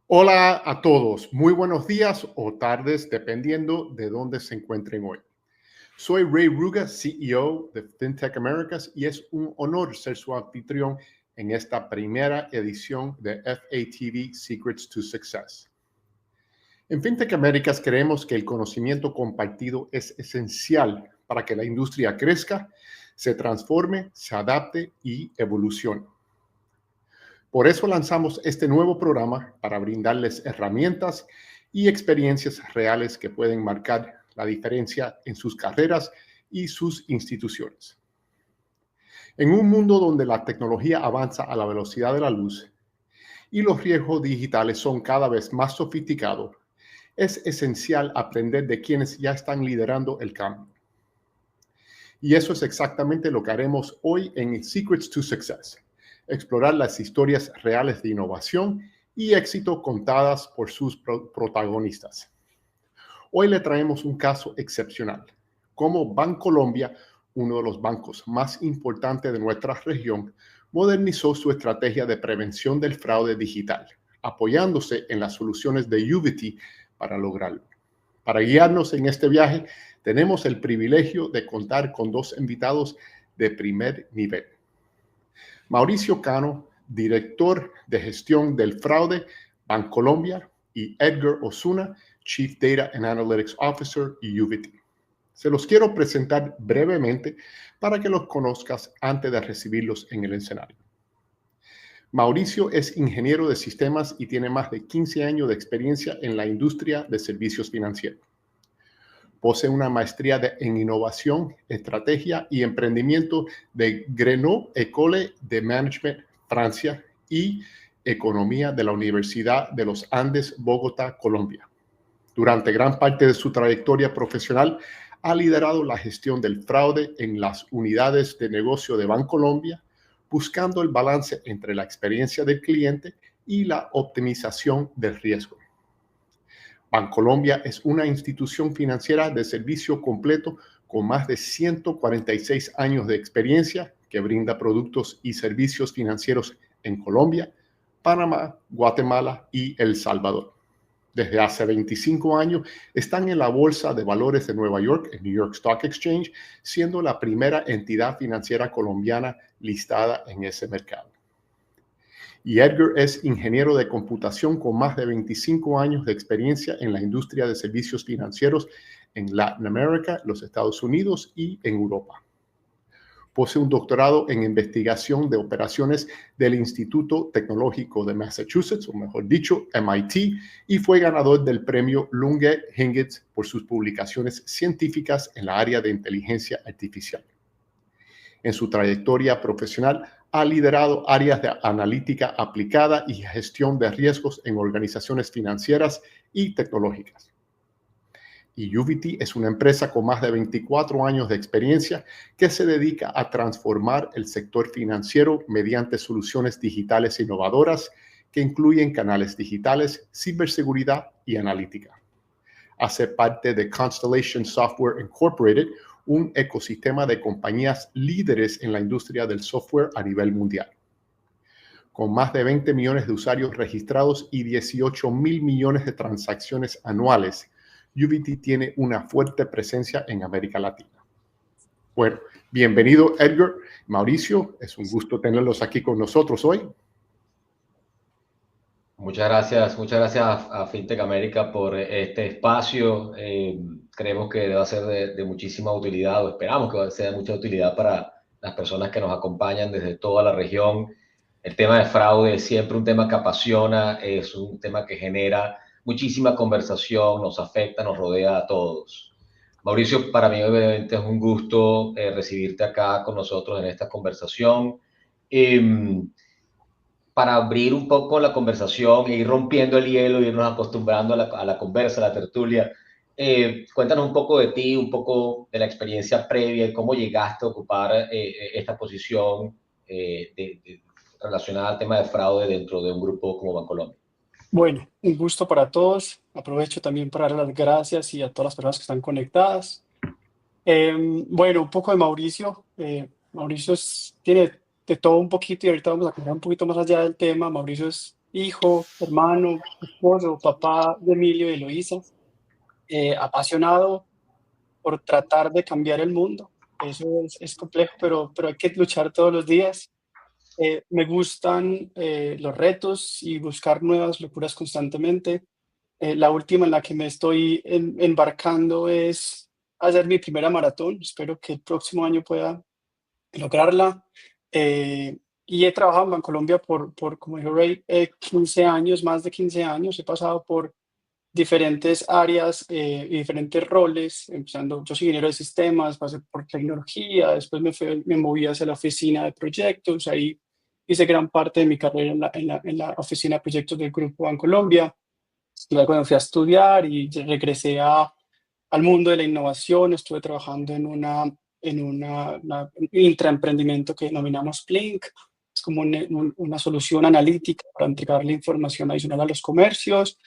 Hola a todos, muy buenos días o tardes, dependiendo de dónde se encuentren hoy. Soy Ray Ruga, CEO de FinTech Americas, y es un honor ser su anfitrión en esta primera edición de FATV Secrets to Success. En FinTech Americas creemos que el conocimiento compartido es esencial para que la industria crezca, se transforme, se adapte y evolucione. Por eso lanzamos este nuevo programa para brindarles herramientas y experiencias reales que pueden marcar la diferencia en sus carreras y sus instituciones. En un mundo donde la tecnología avanza a la velocidad de la luz y los riesgos digitales son cada vez más sofisticados, es esencial aprender de quienes ya están liderando el cambio. Y eso es exactamente lo que haremos hoy en Secrets to Success. Explorar las historias reales de innovación y éxito contadas por sus protagonistas. Hoy le traemos un caso excepcional, cómo Bancolombia, uno de los bancos más importantes de nuestra región, modernizó su estrategia de prevención del fraude digital, apoyándose en las soluciones de Uvity para lograrlo. Para guiarnos en este viaje, tenemos el privilegio de contar con dos invitados de primer nivel. Mauricio Cano, director de gestión del fraude, Bancolombia, y Edgar Osuna, Chief Data and Analytics Officer y Uvity. Se los quiero presentar brevemente para que los conozcas antes de recibirlos en el escenario. Mauricio es ingeniero de sistemas y tiene más de 15 años de experiencia en la industria de servicios financieros. Posee una maestría en innovación, estrategia y emprendimiento de Grenoble École de Management, Francia, y economía de la Universidad de los Andes, Bogotá, Colombia. Durante gran parte de su trayectoria profesional, ha liderado la gestión del fraude en las unidades de negocio de Bancolombia, buscando el balance entre la experiencia del cliente y la optimización del riesgo. Bancolombia es una institución financiera de servicio completo con más de 146 años de experiencia que brinda productos y servicios financieros en Colombia, Panamá, Guatemala y El Salvador. Desde hace 25 años están en la Bolsa de Valores de Nueva York, en New York Stock Exchange, siendo la primera entidad financiera colombiana listada en ese mercado. Y Edgar es ingeniero de computación con más de 25 años de experiencia en la industria de servicios financieros en Latinoamérica, los Estados Unidos y en Europa. Posee un doctorado en investigación de operaciones del Instituto Tecnológico de Massachusetts, o mejor dicho, MIT, y fue ganador del premio Lunge Hingitz por sus publicaciones científicas en la área de inteligencia artificial. En su trayectoria profesional, ha liderado áreas de analítica aplicada y gestión de riesgos en organizaciones financieras y tecnológicas. Y Uvity es una empresa con más de 24 años de experiencia que se dedica a transformar el sector financiero mediante soluciones digitales innovadoras que incluyen canales digitales, ciberseguridad y analítica. Hace parte de Constellation Software Incorporated, un ecosistema de compañías líderes en la industria del software a nivel mundial. Con más de 20 millones de usuarios registrados y 18,000 millones de transacciones anuales, Uvity tiene una fuerte presencia en América Latina. Bueno, bienvenido Edgar, Mauricio, es un gusto tenerlos aquí con nosotros hoy. Muchas gracias a FinTech América por este espacio. Creemos que va a ser de muchísima utilidad, o esperamos que sea de mucha utilidad para las personas que nos acompañan desde toda la región. El tema de fraude es siempre un tema que apasiona, es un tema que genera muchísima conversación, nos afecta, nos rodea a todos. Mauricio, para mí obviamente es un gusto recibirte acá con nosotros en esta conversación. Para abrir un poco la conversación e ir rompiendo el hielo, irnos acostumbrando a la conversa, a la tertulia. Cuéntanos un poco de ti, un poco de la experiencia previa y cómo llegaste a ocupar esta posición relacionada al tema de fraude dentro de un grupo como Bancolombia. Bueno, un gusto para todos. Aprovecho también para dar las gracias y a todas las personas que están conectadas. Bueno, un poco de Mauricio. Mauricio tiene de todo un poquito y ahorita vamos a hablar un poquito más allá del tema. Mauricio es hijo, hermano, esposo, papá de Emilio y Eloísa, apasionado por tratar de cambiar el mundo. Eso es complejo, pero hay que luchar todos los días. Me gustan los retos y buscar nuevas locuras constantemente. La última en la que me estoy embarcando es hacer mi primera maratón. Espero que el próximo año pueda lograrla. Y he trabajado en Bancolombia como dijo Ray, 15 años, más de 15 años. He pasado por diferentes áreas y diferentes roles, empezando, yo soy ingeniero de sistemas, pasé por tecnología, después me moví hacia la oficina de proyectos, ahí hice gran parte de mi carrera en la oficina de proyectos del Grupo Bancolombia. Luego me fui a estudiar y regresé al mundo de la innovación. Estuve trabajando un intraemprendimiento que denominamos Plink. Es como una solución analítica para entregarle información adicional a los comercios.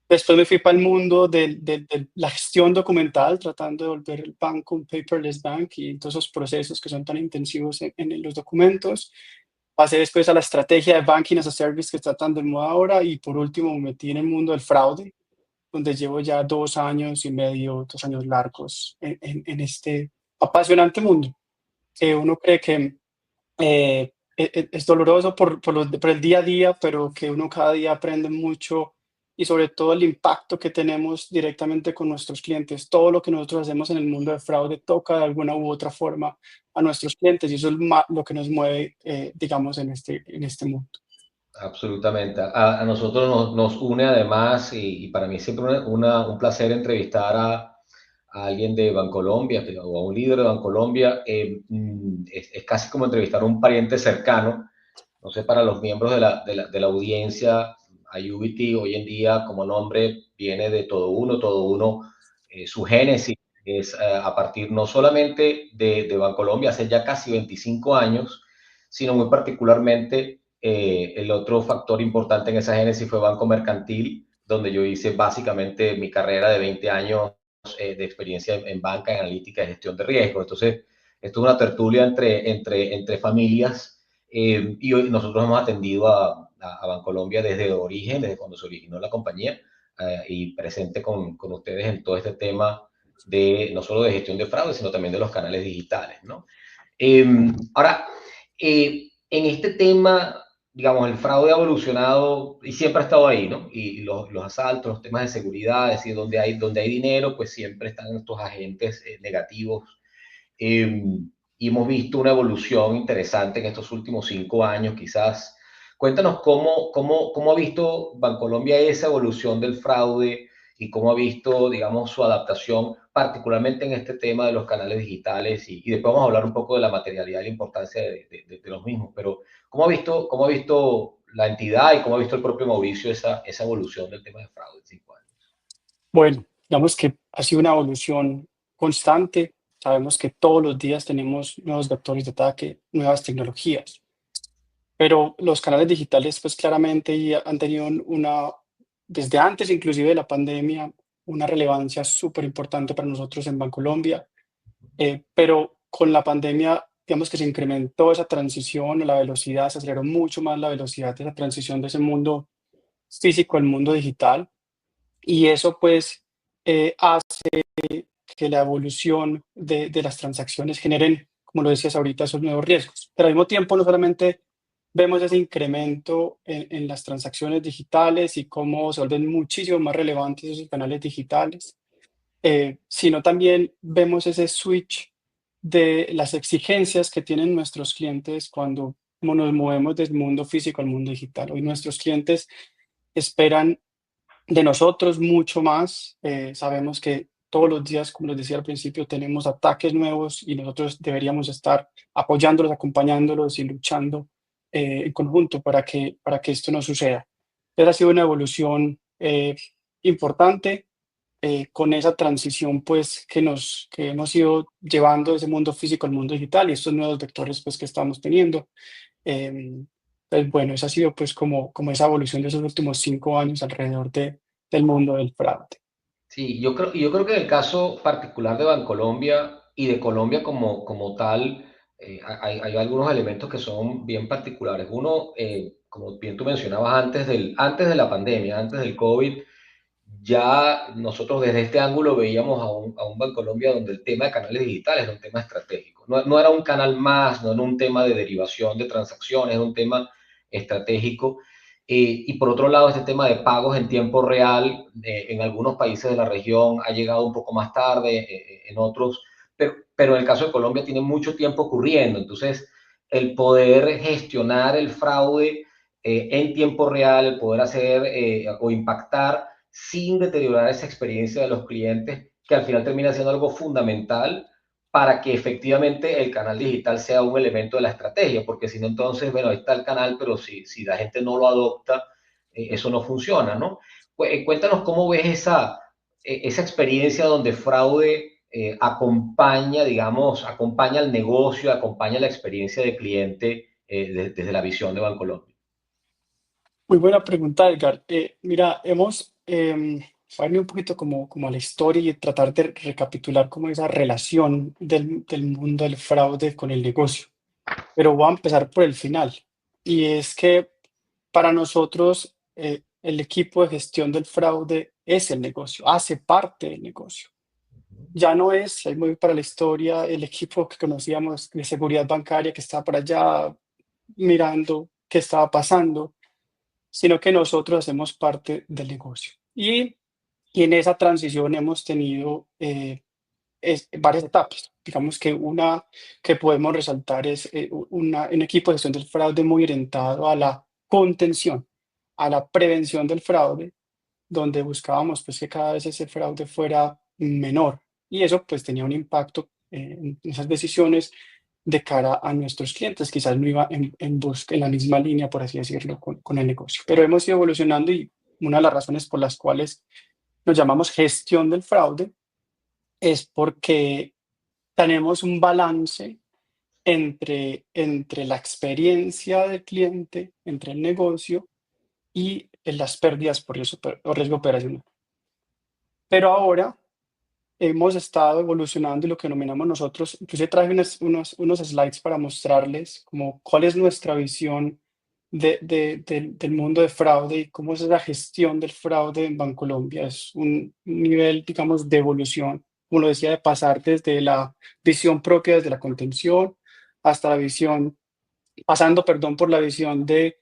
Después me fui para el mundo de la gestión documental, tratando de volver el banco un paperless bank y todos esos procesos que son tan intensivos en los documentos. Pasé después a la estrategia de Banking as a Service que está tan de moda ahora y por último me metí en el mundo del fraude, donde llevo ya 2 años y medio, 2 años largos en este apasionante mundo que uno cree que es doloroso por el día a día, pero que uno cada día aprende mucho y sobre todo el impacto que tenemos directamente con nuestros clientes. Todo lo que nosotros hacemos en el mundo de fraude toca de alguna u otra forma a nuestros clientes y eso es lo que nos mueve, digamos, en este mundo. Absolutamente. A nosotros nos une además, y para mí siempre un placer entrevistar a alguien de Bancolombia o a un líder de Bancolombia. Es casi como entrevistar a un pariente cercano. No sé, para los miembros de la audiencia, IUBT hoy en día como nombre viene de todo uno, su génesis es a partir no solamente de Bancolombia, hace ya casi 25 años, sino muy particularmente el otro factor importante en esa génesis fue Banco Mercantil, donde yo hice básicamente mi carrera de 20 años de experiencia en banca, en analítica y gestión de riesgo. Entonces, esto es una tertulia entre familias y hoy nosotros hemos atendido a Bancolombia desde origen, desde cuando se originó la compañía y presente con ustedes en todo este tema de no solo de gestión de fraude, sino también de los canales digitales, ¿no? Ahora, en este tema, digamos, el fraude ha evolucionado y siempre ha estado ahí, ¿no? Y los asaltos, los temas de seguridad, es decir, donde hay dinero, pues siempre están estos agentes negativos. Y hemos visto una evolución interesante en estos últimos 5 años, quizás. Cuéntanos cómo ha visto Bancolombia esa evolución del fraude y cómo ha visto, digamos, su adaptación, particularmente en este tema de los canales digitales. Y después vamos a hablar un poco de la materialidad y la importancia de los mismos. Pero, ¿cómo ha visto la entidad y cómo ha visto el propio Mauricio esa evolución del tema de fraude en 5 años? Bueno, digamos que ha sido una evolución constante. Sabemos que todos los días tenemos nuevos vectores de ataque, nuevas tecnologías. Pero los canales digitales, pues claramente ya han tenido desde antes inclusive de la pandemia, una relevancia súper importante para nosotros en Bancolombia. Pero con la pandemia, digamos que se incrementó esa transición, la velocidad, se aceleró mucho más la velocidad de esa transición de ese mundo físico al mundo digital. Y eso pues hace que la evolución de las transacciones generen, como lo decías ahorita, esos nuevos riesgos. Pero al mismo tiempo, no solamente vemos ese incremento en las transacciones digitales y cómo se vuelven muchísimo más relevantes esos canales digitales, sino también vemos ese switch de las exigencias que tienen nuestros clientes cuando como nos movemos del mundo físico al mundo digital. Hoy nuestros clientes esperan de nosotros mucho más. Sabemos que todos los días, como les decía al principio, tenemos ataques nuevos y nosotros deberíamos estar apoyándolos, acompañándolos y luchando en conjunto para que esto no suceda. Esa ha sido una evolución importante con esa transición pues que hemos ido llevando de ese mundo físico al mundo digital y estos nuevos vectores pues que estamos teniendo. Pues bueno, esa ha sido pues como esa evolución de esos últimos 5 años alrededor del mundo del fraude. Sí, yo creo que en el caso particular de Bancolombia y de Colombia como tal, hay algunos elementos que son bien particulares. Uno, como bien tú mencionabas, antes de la pandemia, antes del COVID, ya nosotros desde este ángulo veíamos a un Bancolombia donde el tema de canales digitales era un tema estratégico. No era un canal más, no era un tema de derivación de transacciones, era un tema estratégico. Y por otro lado, este tema de pagos en tiempo real, en algunos países de la región ha llegado un poco más tarde, en otros, pero en el caso de Colombia tiene mucho tiempo ocurriendo. Entonces, el poder gestionar el fraude en tiempo real, el poder hacer o impactar sin deteriorar esa experiencia de los clientes, que al final termina siendo algo fundamental para que efectivamente el canal digital sea un elemento de la estrategia, porque si no, entonces, bueno, ahí está el canal, pero si la gente no lo adopta, eso no funciona, ¿no? Cuéntanos cómo ves esa experiencia donde fraude acompaña, digamos, acompaña al negocio, acompaña la experiencia de cliente desde la visión de Bancolombia. Muy buena pregunta, Edgar. Mira, hemos venido un poquito como a la historia y tratar de recapitular como esa relación del mundo del fraude con el negocio. Pero voy a empezar por el final. Y es que para nosotros el equipo de gestión del fraude es el negocio, hace parte del negocio. Ya no es, ahí muy para la historia, el equipo que conocíamos de seguridad bancaria que estaba por allá mirando qué estaba pasando, sino que nosotros hacemos parte del negocio. Y en esa transición hemos tenido varias etapas. Digamos que una que podemos resaltar es un equipo de gestión del fraude muy orientado a la contención, a la prevención del fraude, donde buscábamos pues, que cada vez ese fraude fuera menor. Y eso pues tenía un impacto en esas decisiones de cara a nuestros clientes. Quizás no iba en la misma línea, por así decirlo, con el negocio. Pero hemos ido evolucionando y una de las razones por las cuales nos llamamos gestión del fraude es porque tenemos un balance entre la experiencia del cliente, entre el negocio y las pérdidas por riesgo operacional. Pero ahora hemos estado evolucionando y lo que denominamos nosotros, incluso traje unos slides para mostrarles como cuál es nuestra visión del mundo de fraude y cómo es la gestión del fraude en Bancolombia. Es un nivel, digamos, de evolución, como lo decía, de pasar desde la visión propia, desde la contención, hasta la visión, pasando, perdón, por la visión de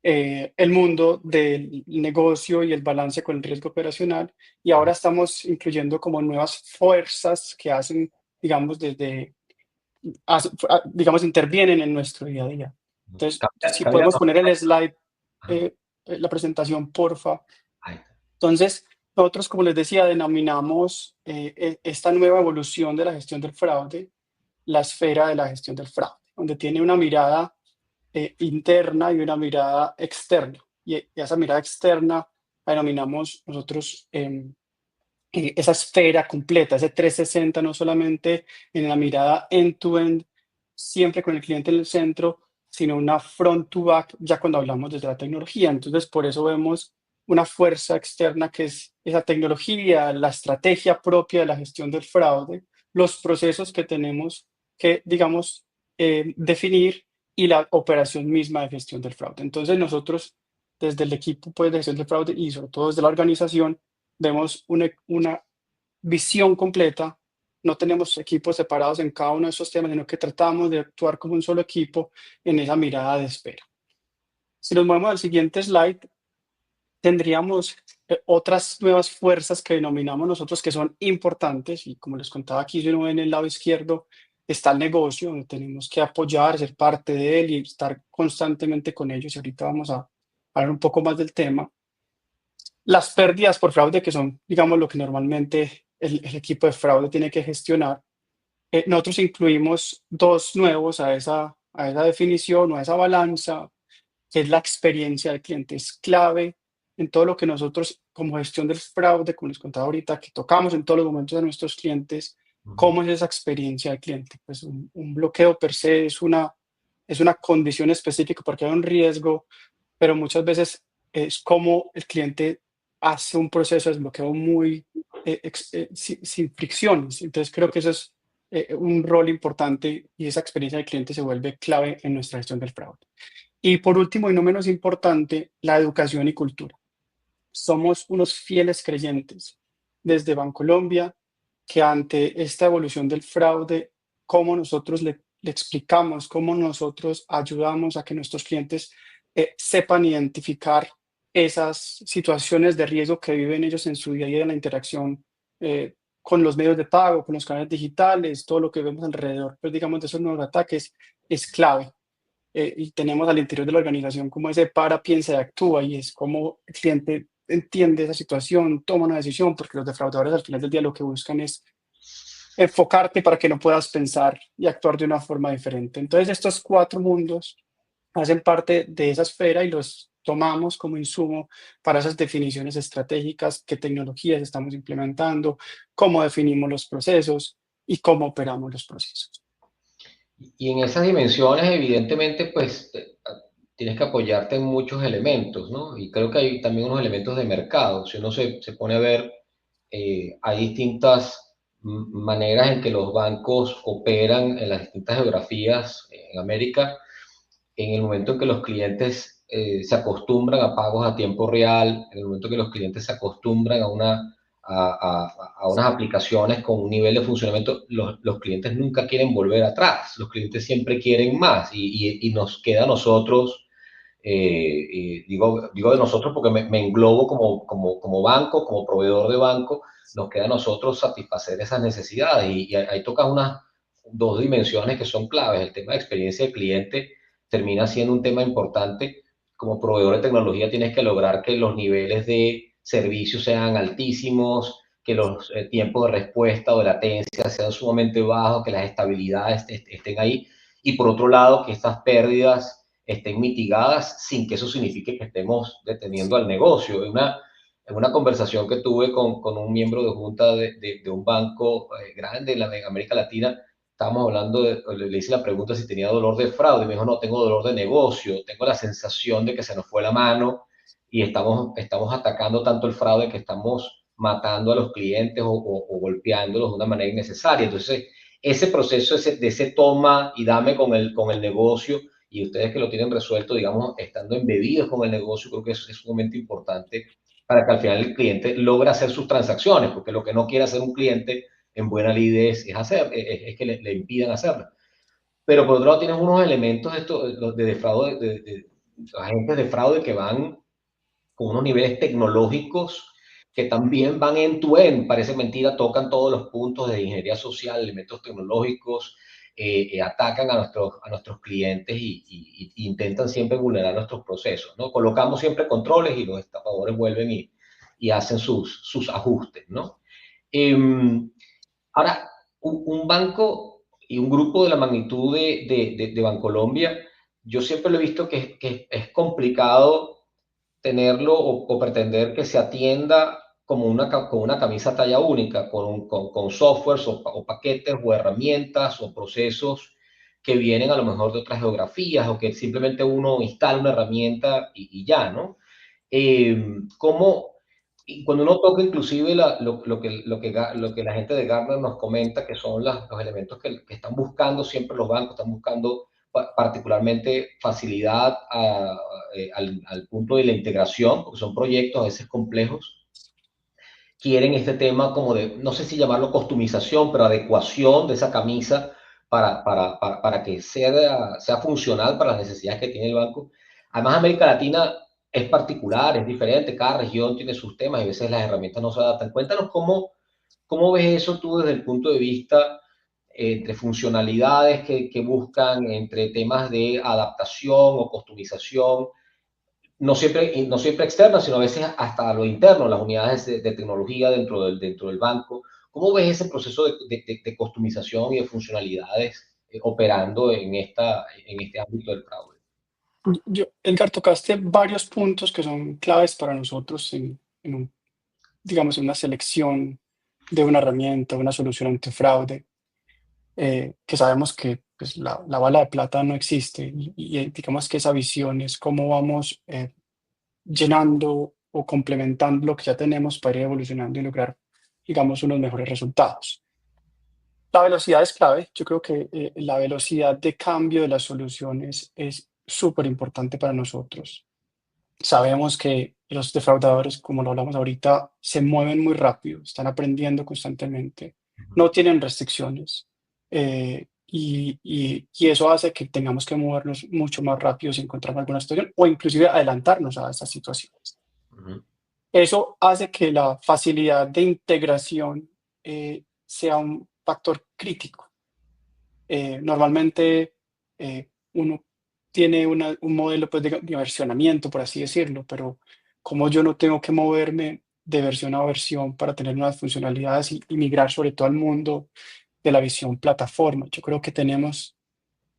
el mundo del negocio y el balance con el riesgo operacional. Y ahora estamos incluyendo como nuevas fuerzas que hacen, digamos, digamos, intervienen en nuestro día a día. Entonces, si Cabría podemos poner el notar- slide, la presentación, porfa. Ahí Entonces, nosotros, como les decía, denominamos esta nueva evolución de la gestión del fraude, la esfera de la gestión del fraude, donde tiene una mirada interna y una mirada externa. Y esa mirada externa la denominamos nosotros esa esfera completa, ese 360, no solamente en la mirada end-to-end, siempre con el cliente en el centro, sino una front-to-back, ya cuando hablamos desde la tecnología. Entonces, por eso vemos una fuerza externa que es esa tecnología, la estrategia propia de la gestión del fraude, los procesos que tenemos que, digamos, definir y la operación misma de gestión del fraude. Entonces, nosotros, desde el equipo pues, de gestión del fraude y sobre todo desde la organización, vemos una visión completa, no tenemos equipos separados en cada uno de esos temas, sino que tratamos de actuar como un solo equipo en esa mirada de espera. Si nos movemos al siguiente slide, tendríamos otras nuevas fuerzas que denominamos nosotros que son importantes y como les contaba aquí, si uno ve en el lado izquierdo está el negocio, donde tenemos que apoyar, ser parte de él y estar constantemente con ellos. Y ahorita vamos a hablar un poco más del tema. Las pérdidas por fraude, que son, digamos, lo que normalmente el equipo de fraude tiene que gestionar. Nosotros incluimos dos nuevos a esa definición o a esa balanza, que es la experiencia del cliente. Es clave en todo lo que nosotros, como gestión del fraude, como les contaba ahorita, que tocamos en todos los momentos a nuestros clientes, cómo es esa experiencia del cliente. Pues un bloqueo per se es una condición específica porque hay un riesgo, pero muchas veces es como el cliente hace un proceso de desbloqueo muy sin fricciones. Entonces creo que eso es un rol importante y esa experiencia del cliente se vuelve clave en nuestra gestión del fraude. Y por último, y no menos importante, la educación y cultura. Somos unos fieles creyentes desde Bancolombia que ante esta evolución del fraude, cómo nosotros le explicamos, cómo nosotros ayudamos a que nuestros clientes sepan identificar esas situaciones de riesgo que viven ellos en su día a día en la interacción con los medios de pago, con los canales digitales, todo lo que vemos alrededor, pues digamos de esos nuevos ataques, es clave. Y tenemos al interior de la organización como ese para, piensa y actúa, y es como el cliente entiende esa situación, toma una decisión, porque los defraudadores al final del día lo que buscan es enfocarte para que no puedas pensar y actuar de una forma diferente. Entonces, estos 4 mundos hacen parte de esa esfera y los tomamos como insumo para esas definiciones estratégicas, qué tecnologías estamos implementando, cómo definimos los procesos y cómo operamos los procesos. Y en esas dimensiones, evidentemente, pues tienes que apoyarte en muchos elementos, ¿no? Y creo que hay también unos elementos de mercado. Si uno se pone a ver, hay distintas maneras en que los bancos operan en las distintas geografías en América. En el momento en que los clientes se acostumbran a pagos a tiempo real, en el momento en que los clientes se acostumbran a unas aplicaciones con un nivel de funcionamiento, los clientes nunca quieren volver atrás, los clientes siempre quieren más y nos queda a nosotros, digo de nosotros porque me englobo como banco, como proveedor de banco, nos queda a nosotros satisfacer esas necesidades y ahí tocas unas 2 dimensiones que son claves, el tema de experiencia del cliente termina siendo un tema importante. Como proveedor de tecnología tienes que lograr que los niveles de servicio sean altísimos, que los tiempos de respuesta o de latencia sean sumamente bajos, que las estabilidades estén ahí. Y por otro lado, que estas pérdidas estén mitigadas sin que eso signifique que estemos deteniendo al negocio. En una conversación que tuve con un miembro de junta de un banco grande en América Latina, estábamos hablando, le hice la pregunta si tenía dolor de fraude, y me dijo, no, tengo dolor de negocio, tengo la sensación de que se nos fue la mano y estamos atacando tanto el fraude que estamos matando a los clientes o golpeándolos de una manera innecesaria. Entonces, ese proceso de ese toma y dame con el negocio, y ustedes que lo tienen resuelto, digamos, estando embebidos con el negocio, creo que eso es sumamente importante para que al final el cliente logre hacer sus transacciones, porque lo que no quiere hacer un cliente en buena lid es que le impidan hacerlo. Pero por otro lado tienes unos elementos de fraude, de agentes de fraude que van con unos niveles tecnológicos que también van end-to-end, parece mentira, tocan todos los puntos de ingeniería social, elementos tecnológicos, atacan a nuestros clientes y intentan siempre vulnerar nuestros procesos, ¿no? Colocamos siempre controles y los estafadores vuelven y hacen sus ajustes, ¿no? Ahora, un banco y un grupo de la magnitud de Bancolombia, yo siempre lo he visto que es complicado tenerlo o pretender que se atienda como con una camisa talla única, con softwares o paquetes o herramientas o procesos que vienen a lo mejor de otras geografías o que simplemente uno instala una herramienta y ya, ¿no? ¿Cómo, y cuando uno toca inclusive lo que la gente de Gartner nos comenta, que son los elementos que están buscando siempre los bancos, están buscando particularmente facilidad al punto de la integración, porque son proyectos a veces complejos, quieren este tema como de, no sé si llamarlo customización, pero adecuación de esa camisa para que sea funcional para las necesidades que tiene el banco. Además, América Latina es particular, es diferente, cada región tiene sus temas y a veces las herramientas no se adaptan. Cuéntanos cómo ves eso tú desde el punto de vista entre funcionalidades que buscan, entre temas de adaptación o customización, no siempre externas, sino a veces hasta lo interno, las unidades de tecnología dentro del banco. ¿Cómo ves ese proceso de customización y de funcionalidades operando en este ámbito del fraude? Edgar, tocaste varios puntos que son claves para nosotros digamos, en una selección de una herramienta, una solución antifraude, que sabemos que pues, la bala de plata no existe y digamos que esa visión es cómo vamos llenando o complementando lo que ya tenemos para ir evolucionando y lograr, digamos, unos mejores resultados. La velocidad es clave. Yo creo que la velocidad de cambio de las soluciones es súper importante para nosotros. Sabemos que los defraudadores, como lo hablamos ahorita, se mueven muy rápido, están aprendiendo constantemente, no tienen restricciones. Y eso hace que tengamos que movernos mucho más rápido si encontramos alguna situación o inclusive adelantarnos a esas situaciones. Ujú. Eso hace que la facilidad de integración sea un factor crítico. Normalmente uno tiene un modelo pues, de versionamiento, por así decirlo, pero como yo no tengo que moverme de versión a versión para tener nuevas funcionalidades y migrar sobre todo al mundo de la visión plataforma, yo creo que tenemos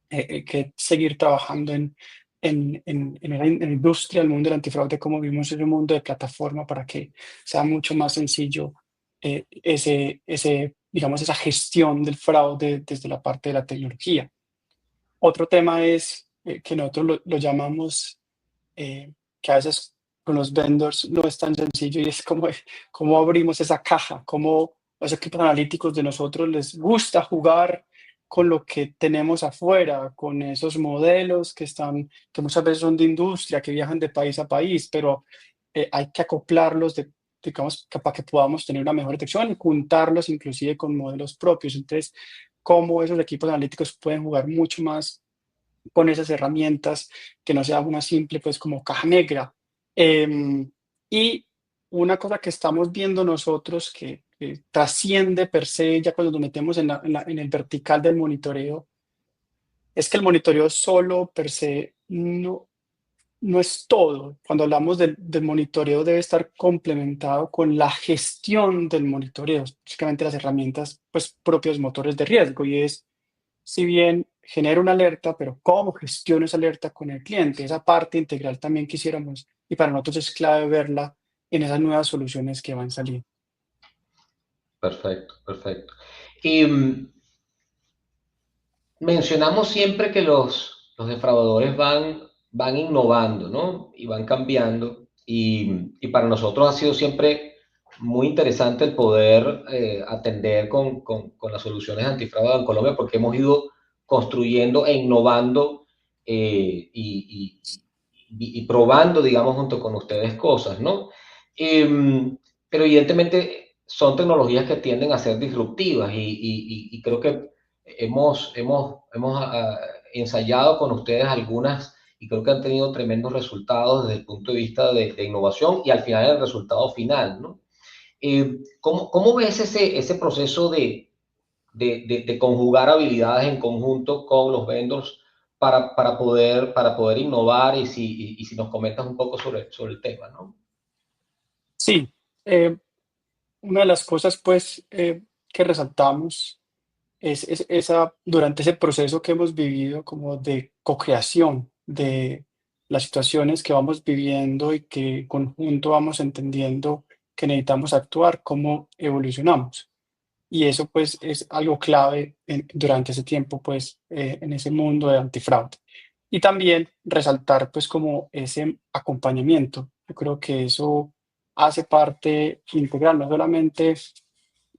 que seguir trabajando en la industria, el mundo del antifraude, como vimos en el mundo de plataforma, para que sea mucho más sencillo digamos, esa gestión del fraude desde la parte de la tecnología. Otro tema es que nosotros lo llamamos, que a veces con los vendors no es tan sencillo y es como cómo abrimos esa caja, cómo los equipos analíticos de nosotros les gusta jugar con lo que tenemos afuera, con esos modelos que muchas veces son de industria, que viajan de país a país, pero hay que acoplarlos digamos, para que podamos tener una mejor detección y juntarlos inclusive con modelos propios. Entonces, cómo esos equipos analíticos pueden jugar mucho más con esas herramientas, que no sea una simple, pues, como caja negra. Y una cosa que estamos viendo nosotros que trasciende per se, ya cuando nos metemos en el vertical del monitoreo, es que el monitoreo solo per se no es todo. Cuando hablamos del monitoreo debe estar complementado con la gestión del monitoreo, específicamente las herramientas, pues, propios motores de riesgo, y es si bien genera una alerta, pero cómo gestiono esa alerta con el cliente. Esa parte integral también quisiéramos, y para nosotros es clave verla en esas nuevas soluciones que van saliendo. Perfecto, perfecto. Y mencionamos siempre que los defraudadores van innovando, ¿no? Y van cambiando. Y para nosotros ha sido siempre muy interesante el poder atender con las soluciones antifraude en Colombia, porque hemos ido construyendo e innovando y probando, digamos, junto con ustedes cosas, ¿no? Pero evidentemente son tecnologías que tienden a ser disruptivas y creo que hemos ensayado con ustedes algunas y creo que han tenido tremendos resultados desde el punto de vista de innovación y al final el resultado final, ¿no? ¿Cómo ves ese proceso de conjugar habilidades en conjunto con los vendors para poder innovar y si nos comentas un poco sobre el tema, ¿no? Sí, eh, una de las cosas, pues, que resaltamos es esa, durante ese proceso que hemos vivido como de co-creación de las situaciones que vamos viviendo y que en conjunto vamos entendiendo que necesitamos actuar, cómo evolucionamos. Y eso, pues, es algo clave durante ese tiempo, pues, en ese mundo de antifraude. Y también resaltar, pues, como ese acompañamiento. Yo creo que eso hace parte integral, no solamente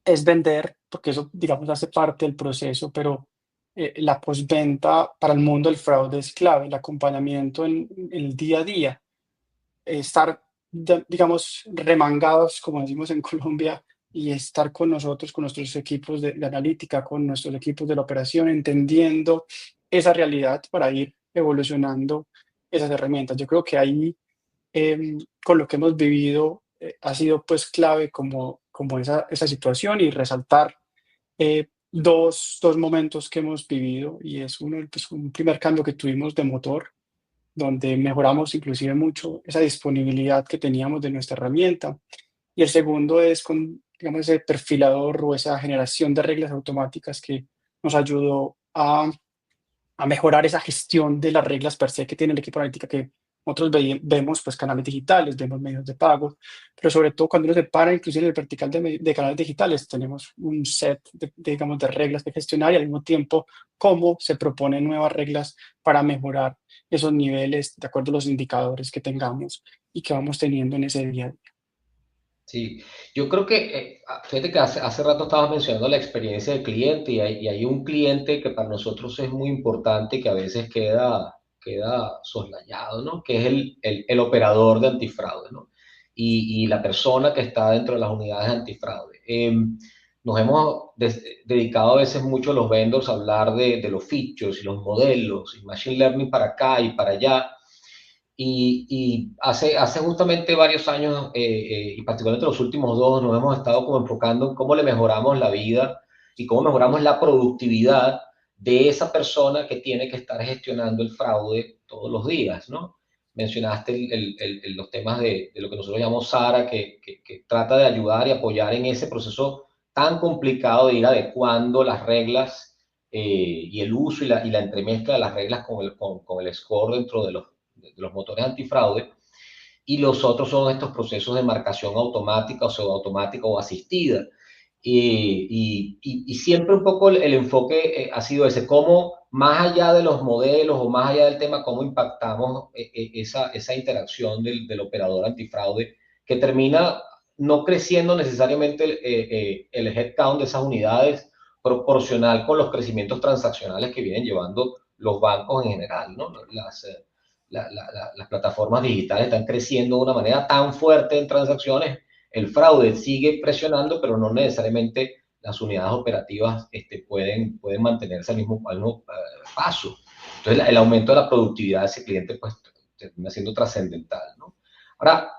es vender, porque eso, digamos, hace parte del proceso, pero la postventa para el mundo del fraude es clave, el acompañamiento en el día a día, estar, digamos, remangados, como decimos en Colombia, y estar con nosotros, con nuestros equipos de analítica, con nuestros equipos de la operación, entendiendo esa realidad para ir evolucionando esas herramientas. Yo creo que ahí, con lo que hemos vivido, ha sido pues clave como esa situación y resaltar dos momentos que hemos vivido, y es uno, pues, un primer cambio que tuvimos de motor, donde mejoramos inclusive mucho esa disponibilidad que teníamos de nuestra herramienta. Y el segundo es con, digamos, ese perfilador o esa generación de reglas automáticas que nos ayudó a mejorar esa gestión de las reglas per se que tiene el equipo de analítica, que nosotros vemos pues canales digitales, vemos medios de pago, pero sobre todo cuando uno se para inclusive en el vertical de canales digitales, tenemos un set digamos, de reglas que gestionar y al mismo tiempo cómo se proponen nuevas reglas para mejorar esos niveles de acuerdo a los indicadores que tengamos y que vamos teniendo en ese día a día. Sí, yo creo que, fíjate que hace rato estabas mencionando la experiencia del cliente y hay un cliente que para nosotros es muy importante y que a veces queda soslayado, ¿no? Que es el operador de antifraude, ¿no? Y la persona que está dentro de las unidades de antifraude. Nos hemos dedicado a veces mucho los vendors a hablar de los features y los modelos y machine learning para acá y para allá. Y hace justamente varios años, y particularmente los últimos dos, nos hemos estado como enfocando en cómo le mejoramos la vida y cómo mejoramos la productividad de esa persona que tiene que estar gestionando el fraude todos los días, ¿no? Mencionaste los temas de lo que nosotros llamamos SARA, que trata de ayudar y apoyar en ese proceso tan complicado de ir adecuando las reglas y el uso y la entremezcla de las reglas con el score dentro de los motores antifraude, y los otros son estos procesos de marcación automática o pseudoautomática o asistida. Y siempre un poco el enfoque ha sido ese, cómo más allá de los modelos o más allá del tema, cómo impactamos esa interacción del operador antifraude que termina no creciendo necesariamente el headcount de esas unidades proporcional con los crecimientos transaccionales que vienen llevando los bancos en general, ¿no? Las plataformas digitales están creciendo de una manera tan fuerte en transacciones, el fraude sigue presionando, pero no necesariamente las unidades operativas pueden mantenerse al mismo paso. Entonces, el aumento de la productividad de ese cliente pues termina siendo trascendental, ¿no? Ahora,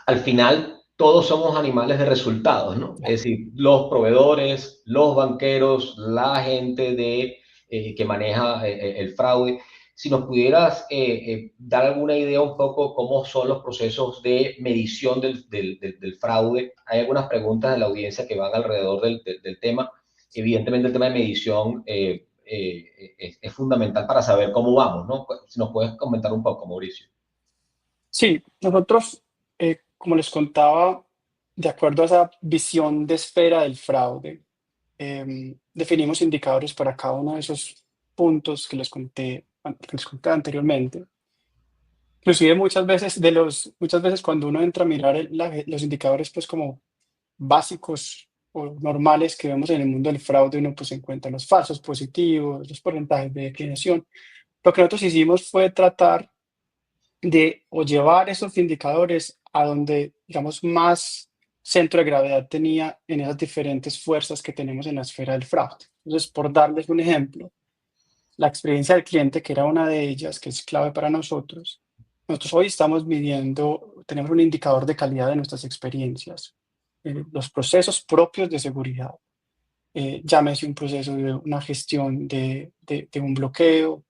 al final, todos somos animales de resultados, ¿no? Es decir, los proveedores, los banqueros, la gente que maneja el fraude. Si nos pudieras dar alguna idea un poco cómo son los procesos de medición del fraude. Hay algunas preguntas de la audiencia que van alrededor del tema. Evidentemente, el tema de medición es fundamental para saber cómo vamos, ¿no? Si nos puedes comentar un poco, Mauricio. Sí, nosotros, como les contaba, de acuerdo a esa visión de espera del fraude, definimos indicadores para cada uno de esos puntos que les conté anteriormente. Inclusive muchas veces cuando uno entra a mirar los indicadores pues como básicos o normales que vemos en el mundo del fraude, uno pues encuentra los falsos positivos, los porcentajes de declinación. Lo que nosotros hicimos fue tratar o llevar esos indicadores a donde, digamos, más centro de gravedad tenía en esas diferentes fuerzas que tenemos en la esfera del fraude. Entonces, por darles un ejemplo, la experiencia del cliente, que era una de ellas, que es clave para nosotros hoy estamos tenemos un indicador de calidad de nuestras experiencias, los procesos propios de seguridad. Llámese un proceso de una gestión de un bloqueo,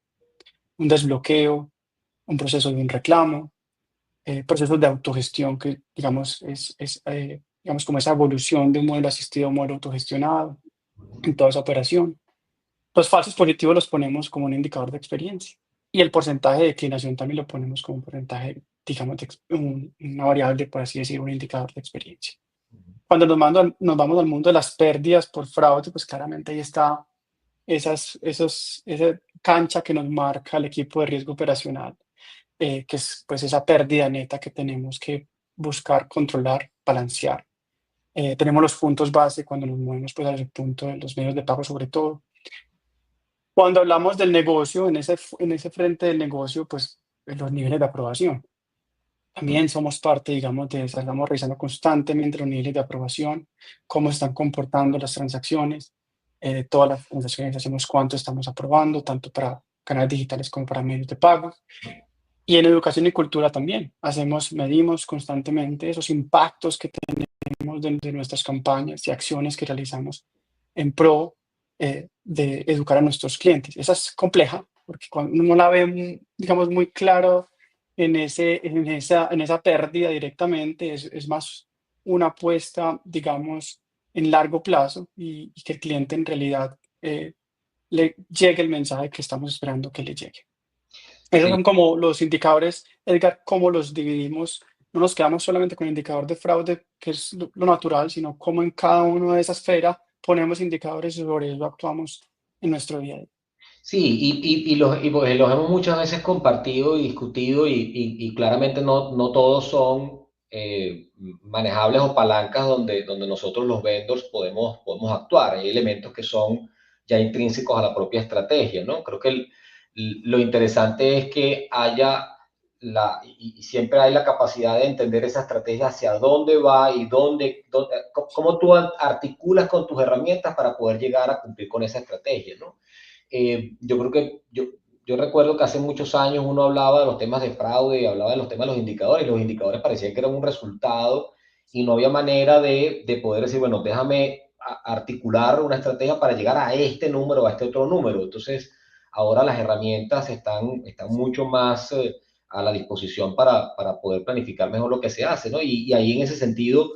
un desbloqueo, un proceso de un reclamo, procesos de autogestión que, digamos, digamos, como esa evolución de un modelo asistido a un modelo autogestionado en toda esa operación. Los falsos positivos los ponemos como un indicador de experiencia y el porcentaje de declinación también lo ponemos como un porcentaje, digamos, una variable, por así decir, un indicador de experiencia. Cuando nos vamos al mundo de las pérdidas por fraude, pues claramente ahí está esa cancha que nos marca el equipo de riesgo operacional, que es pues esa pérdida neta que tenemos que buscar, controlar, balancear. Tenemos los puntos base cuando nos movemos pues al punto de los medios de pago sobre todo. Cuando hablamos del negocio, en ese frente del negocio, pues los niveles de aprobación. También somos parte, digamos, de eso. Estamos revisando constantemente los niveles de aprobación, cómo están comportando las transacciones, todas las transacciones hacemos cuánto estamos aprobando, tanto para canales digitales como para medios de pago. Y en educación y cultura también medimos constantemente esos impactos que tenemos de nuestras campañas y acciones que realizamos en pro de educar a nuestros clientes. Esa es compleja, porque cuando uno no la ve, digamos, muy claro en esa pérdida directamente, es más una apuesta, digamos, en largo plazo y que el cliente en realidad le llegue el mensaje que estamos esperando que le llegue. Esos son como los indicadores, Edgar, cómo los dividimos. No nos quedamos solamente con el indicador de fraude, que es lo natural, sino cómo en cada una de esas esferas ponemos indicadores y sobre eso actuamos en nuestro día a día. Sí, pues, los hemos muchas veces compartido y discutido y claramente no todos son manejables o palancas donde nosotros los vendors podemos actuar. Hay elementos que son ya intrínsecos a la propia estrategia, ¿no? Creo que lo interesante es que haya y siempre hay la capacidad de entender esa estrategia hacia dónde va y cómo tú articulas con tus herramientas para poder llegar a cumplir con esa estrategia, ¿no? Yo creo que yo recuerdo que hace muchos años uno hablaba de los temas de fraude y hablaba de los temas de los indicadores, y los indicadores parecían que eran un resultado y no había manera de poder decir, bueno, déjame articular una estrategia para llegar a este número, a este otro número. Entonces, ahora las herramientas están mucho más a la disposición para poder planificar mejor lo que se hace, ¿no? Y ahí en ese sentido,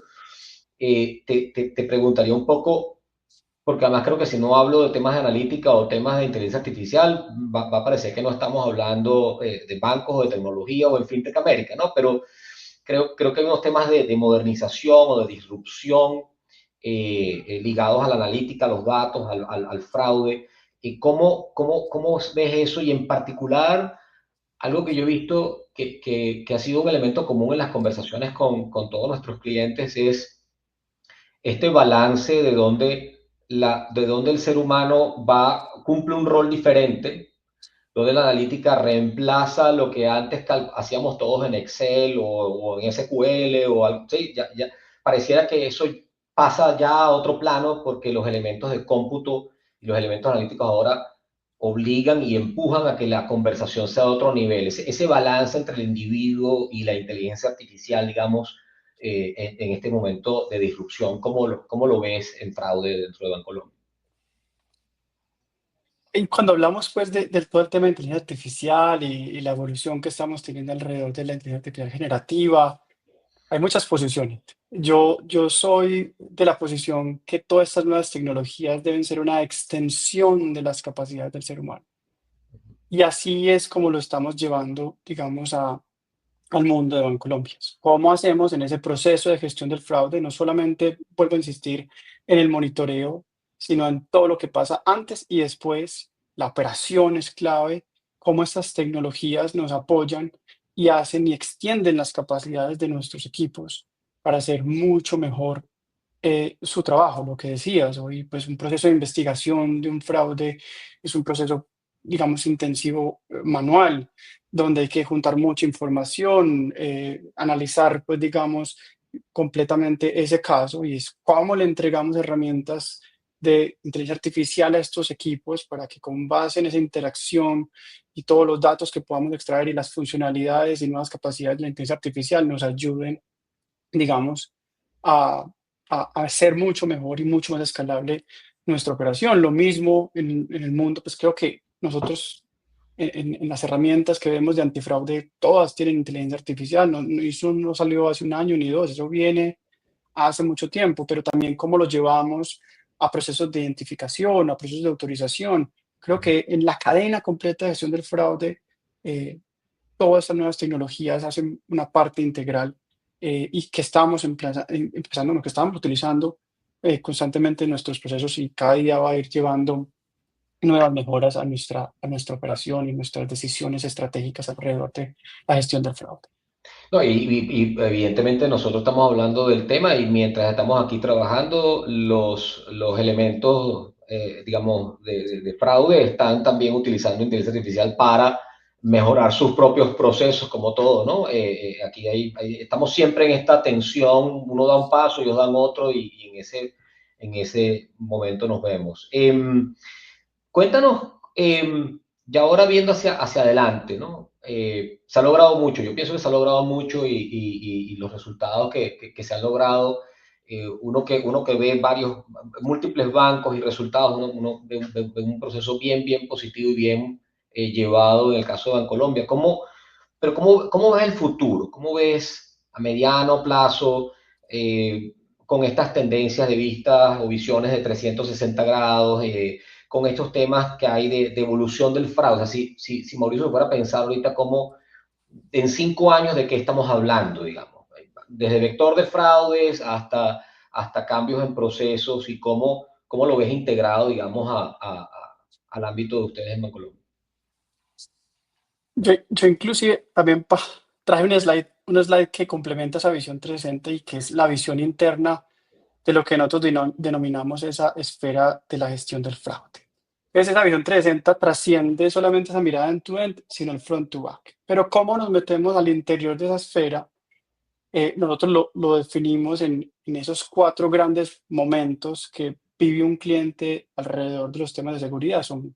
te preguntaría un poco, porque además creo que si no hablo de temas de analítica o temas de inteligencia artificial, va a parecer que no estamos hablando de bancos o de tecnología o en FinTech América, ¿no? Pero creo que hay unos temas de modernización o de disrupción ligados a la analítica, a los datos, al fraude. ¿Cómo ves eso? Y en particular, algo que yo he visto que ha sido un elemento común en las conversaciones con todos nuestros clientes es este balance de donde el ser humano cumple un rol diferente, donde la analítica reemplaza lo que antes hacíamos todos en Excel o en SQL o algo, sí, ya pareciera que eso pasa ya a otro plano porque los elementos de cómputo y los elementos analíticos ahora obligan y empujan a que la conversación sea de otro nivel. Ese balance entre el individuo y la inteligencia artificial, digamos, en este momento de disrupción, ¿cómo lo ves en fraude dentro de Bancolombia? Y cuando hablamos pues de todo el tema de inteligencia artificial y la evolución que estamos teniendo alrededor de la inteligencia artificial generativa, hay muchas posiciones. Yo soy de la posición que todas estas nuevas tecnologías deben ser una extensión de las capacidades del ser humano. Y así es como lo estamos llevando, digamos, al mundo de Bancolombia. ¿Cómo hacemos en ese proceso de gestión del fraude? No solamente, vuelvo a insistir, en el monitoreo, sino en todo lo que pasa antes y después. La operación es clave, cómo estas tecnologías nos apoyan y hacen y extienden las capacidades de nuestros equipos para hacer mucho mejor su trabajo. Lo que decías, hoy pues un proceso de investigación de un fraude es un proceso, digamos, intensivo, manual, donde hay que juntar mucha información, analizar, pues, digamos, completamente ese caso, y es cómo le entregamos herramientas de inteligencia artificial a estos equipos para que con base en esa interacción y todos los datos que podamos extraer y las funcionalidades y nuevas capacidades de la inteligencia artificial nos ayuden, digamos, a, a hacer mucho mejor y mucho más escalable nuestra operación. Lo mismo en el mundo, pues creo que nosotros en las herramientas que vemos de antifraude, todas tienen inteligencia artificial. Eso no salió hace un año ni dos, eso viene hace mucho tiempo, pero también cómo lo llevamos a procesos de identificación, a procesos de autorización. Creo que en la cadena completa de gestión del fraude, eh, todas estas nuevas tecnologías hacen una parte integral, y que estamos empezando, no, que estamos utilizando constantemente en nuestros procesos, y cada día va a ir llevando nuevas mejoras a nuestra operación y nuestras decisiones estratégicas alrededor de la gestión del fraude. No, y evidentemente nosotros estamos hablando del tema y mientras estamos aquí trabajando, los elementos, digamos, de fraude están también utilizando inteligencia artificial para mejorar sus propios procesos, como todo, ¿no? Aquí estamos siempre en esta tensión, uno da un paso, ellos dan otro y en ese momento nos vemos. Cuéntanos, ya ahora viendo hacia adelante, ¿no? Se ha logrado mucho, yo pienso que se ha logrado mucho y los resultados que se han logrado, uno que ve múltiples bancos y resultados, uno ve un proceso bien positivo y bien llevado en el caso de Bancolombia. Pero ¿cómo ves el futuro? ¿Cómo ves a mediano plazo con estas tendencias de vistas o visiones de 360 grados? Con estos temas que hay de evolución del fraude. O sea, si Mauricio fuera a pensar ahorita como en 5 años de qué estamos hablando, digamos, desde vector de fraudes hasta cambios en procesos y cómo lo ves integrado, digamos, al ámbito de ustedes en Bancolombia. Yo inclusive también traje un slide que complementa esa visión 360 y que es la visión interna de lo que nosotros denominamos esa esfera de la gestión del fraude. Entonces, esa visión 360 trasciende solamente esa mirada end-to-end, sino el front-to-back. Pero cómo nos metemos al interior de esa esfera, nosotros lo definimos en esos 4 grandes momentos que vive un cliente alrededor de los temas de seguridad. Son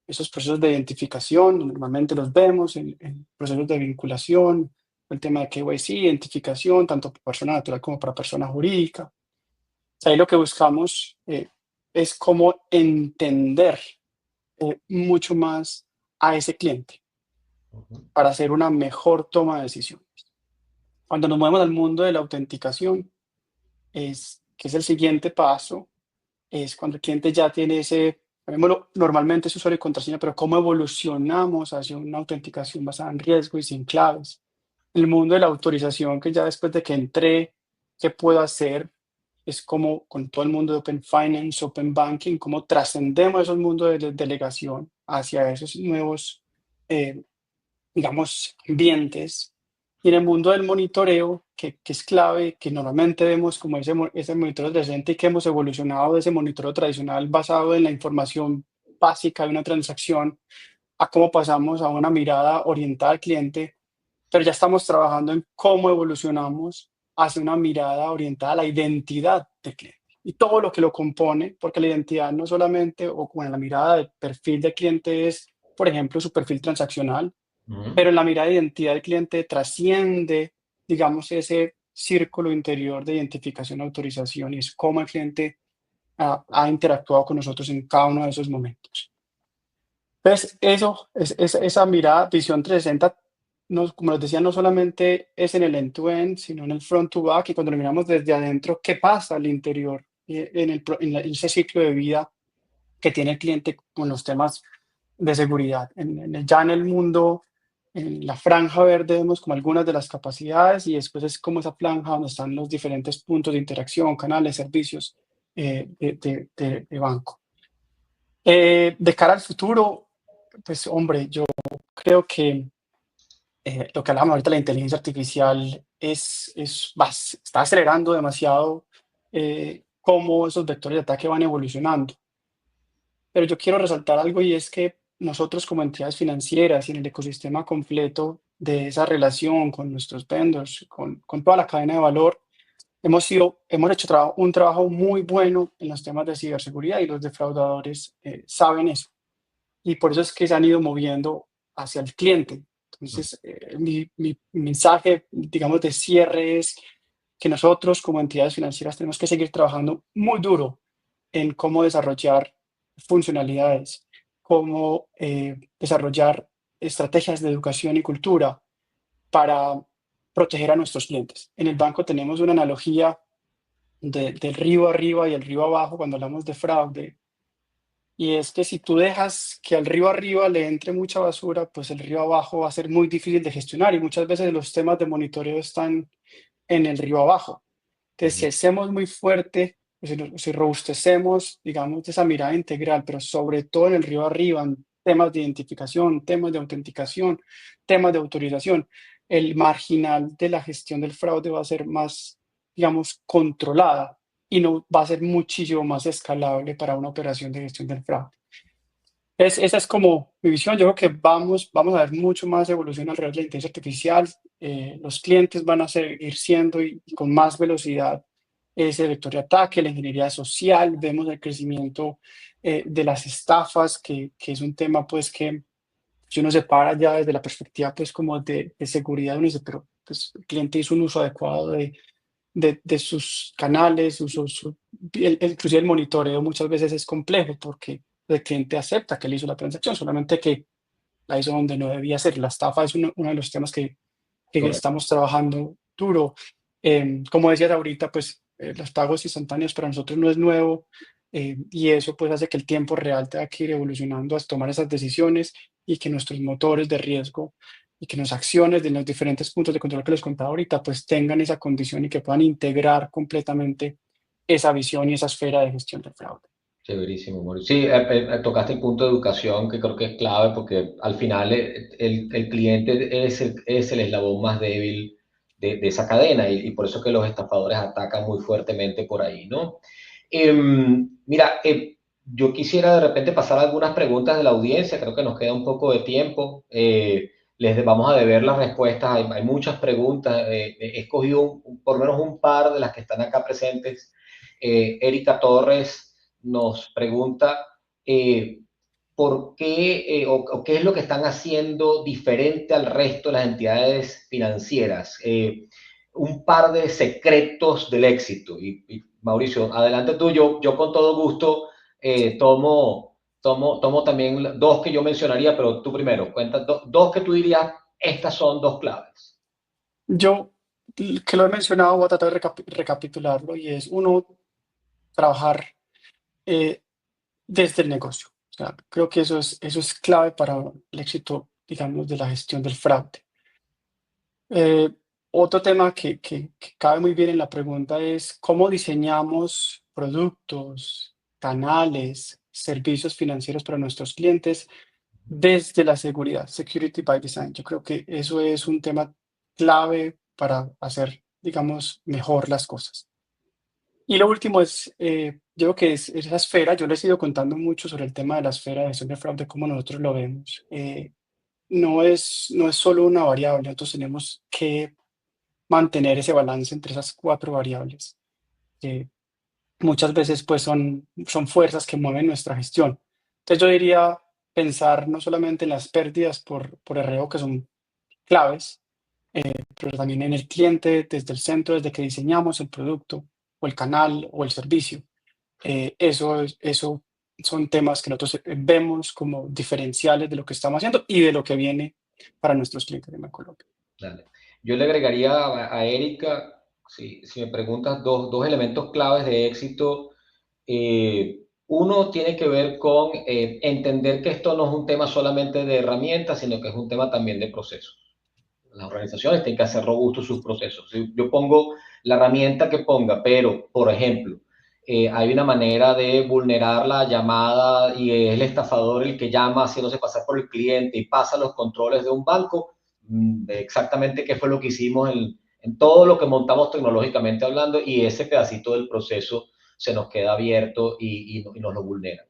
esos procesos de identificación, normalmente los vemos en procesos de vinculación, el tema de KYC, identificación, tanto para persona natural como para persona jurídica. Ahí lo que buscamos es cómo entender mucho más a ese cliente para hacer una mejor toma de decisiones. Cuando nos movemos al mundo de la autenticación, que es el siguiente paso, es cuando el cliente ya tiene llamémoslo normalmente es usuario y contraseña, pero cómo evolucionamos hacia una autenticación basada en riesgo y sin claves. El mundo de la autorización, que ya después de que entré, ¿qué puedo hacer? Es como con todo el mundo de Open Finance, Open Banking, cómo trascendemos esos mundos de delegación hacia esos nuevos, digamos, ambientes. Y en el mundo del monitoreo, que es clave, que normalmente vemos como ese monitoreo presente y que hemos evolucionado de ese monitoreo tradicional basado en la información básica de una transacción a cómo pasamos a una mirada orientada al cliente, pero ya estamos trabajando en cómo evolucionamos hacia una mirada orientada a la identidad del cliente y todo lo que lo compone, porque la identidad no solamente, o con la mirada del perfil del cliente es, por ejemplo, su perfil transaccional, pero la mirada de identidad del cliente trasciende, digamos, ese círculo interior de identificación y autorización y es cómo el cliente ha interactuado con nosotros en cada uno de esos momentos. Entonces, esa mirada, visión 360, como les decía, no solamente es en el end-to-end, sino en el front-to-back, y cuando lo miramos desde adentro, ¿qué pasa al interior en ese ciclo de vida que tiene el cliente con los temas de seguridad? Ya en el mundo, en la franja verde, vemos como algunas de las capacidades y después es como esa franja donde están los diferentes puntos de interacción, canales, servicios de banco. De cara al futuro, pues hombre, yo creo que lo que hablamos ahorita, la inteligencia artificial está acelerando demasiado cómo esos vectores de ataque van evolucionando. Pero yo quiero resaltar algo y es que nosotros como entidades financieras y en el ecosistema completo de esa relación con nuestros vendors, con toda la cadena de valor, hemos hecho un trabajo muy bueno en los temas de ciberseguridad y los defraudadores saben eso. Y por eso es que se han ido moviendo hacia el cliente. Entonces, mi mensaje, digamos, de cierre es que nosotros como entidades financieras tenemos que seguir trabajando muy duro en cómo desarrollar funcionalidades, cómo desarrollar estrategias de educación y cultura para proteger a nuestros clientes. En el banco tenemos una analogía del río arriba y el río abajo cuando hablamos de fraude. Y es que si tú dejas que al río arriba le entre mucha basura, pues el río abajo va a ser muy difícil de gestionar y muchas veces los temas de monitoreo están en el río abajo. Entonces, si hacemos muy fuerte, si robustecemos, digamos, esa mirada integral, pero sobre todo en el río arriba, en temas de identificación, temas de autenticación, temas de autorización, el marginal de la gestión del fraude va a ser más, digamos, controlada y no va a ser muchísimo más escalable para una operación de gestión del fraude. Esa es como mi visión. Yo creo que vamos a ver mucho más evolución alrededor de la inteligencia artificial. Los clientes van a seguir siendo y con más velocidad ese vector de ataque, la ingeniería social. Vemos el crecimiento de las estafas, que es un tema pues que si uno se para ya desde la perspectiva pues como de seguridad, uno dice, pero pues, el cliente hizo un uso adecuado de sus canales, inclusive el monitoreo muchas veces es complejo porque el cliente acepta que él hizo la transacción, solamente que la hizo donde no debía ser. La estafa es uno de los temas que estamos trabajando duro. Como decías ahorita, pues los pagos instantáneos para nosotros no es nuevo y eso pues hace que el tiempo real tenga que ir evolucionando a tomar esas decisiones y que nuestros motores de riesgo y que nuestras acciones de los diferentes puntos de control que les contaba ahorita pues tengan esa condición y que puedan integrar completamente esa visión y esa esfera de gestión del fraude. Chéverísimo, Mauricio. Sí, tocaste el punto de educación que creo que es clave porque al final el cliente es el eslabón más débil de esa cadena y por eso que los estafadores atacan muy fuertemente por ahí, ¿no? Mira, yo quisiera de repente pasar algunas preguntas de la audiencia, creo que nos queda un poco de tiempo. Les vamos a deber las respuestas, hay muchas preguntas, he escogido por lo menos un par de las que están acá presentes. Erika Torres nos pregunta por qué o qué es lo que están haciendo diferente al resto de las entidades financieras. Un par de secretos del éxito. Y Mauricio, adelante tú, yo con todo gusto tomo también dos que yo mencionaría, pero tú primero, cuenta dos que tú dirías, estas son dos claves. Yo, que lo he mencionado, voy a tratar de recapitularlo y es uno, trabajar eh, desde el negocio. O sea, creo que eso es clave para el éxito, digamos, de la gestión del fraude. Eh, Otro tema que cabe muy bien en la pregunta es cómo diseñamos productos, canales, servicios financieros para nuestros clientes desde la seguridad, security by design. Yo creo que eso es un tema clave para hacer, digamos, mejor las cosas. Y lo último es, yo creo que es esa esfera, yo les he ido contando mucho sobre el tema de la esfera de gestión de fraude, cómo nosotros lo vemos. No es solo una variable, nosotros tenemos que mantener ese balance entre esas cuatro variables, que muchas veces pues son fuerzas que mueven nuestra gestión. Entonces yo diría pensar no solamente en las pérdidas por error que son claves, pero también en el cliente desde el centro, desde que diseñamos el producto o el canal o el servicio. Eso son temas que nosotros vemos como diferenciales de lo que estamos haciendo y de lo que viene para nuestros clientes en Colombia. Dale. Yo le agregaría a Erika, si me preguntas, dos elementos claves de éxito. Uno tiene que ver con entender que esto no es un tema solamente de herramientas, sino que es un tema también de procesos. Las organizaciones tienen que hacer robustos sus procesos. Si yo pongo la herramienta que ponga, pero, por ejemplo, hay una manera de vulnerar la llamada y es el estafador el que llama haciéndose pasar por el cliente y pasa los controles de un banco, exactamente qué fue lo que hicimos en todo lo que montamos tecnológicamente hablando y ese pedacito del proceso se nos queda abierto y nos lo vulnera.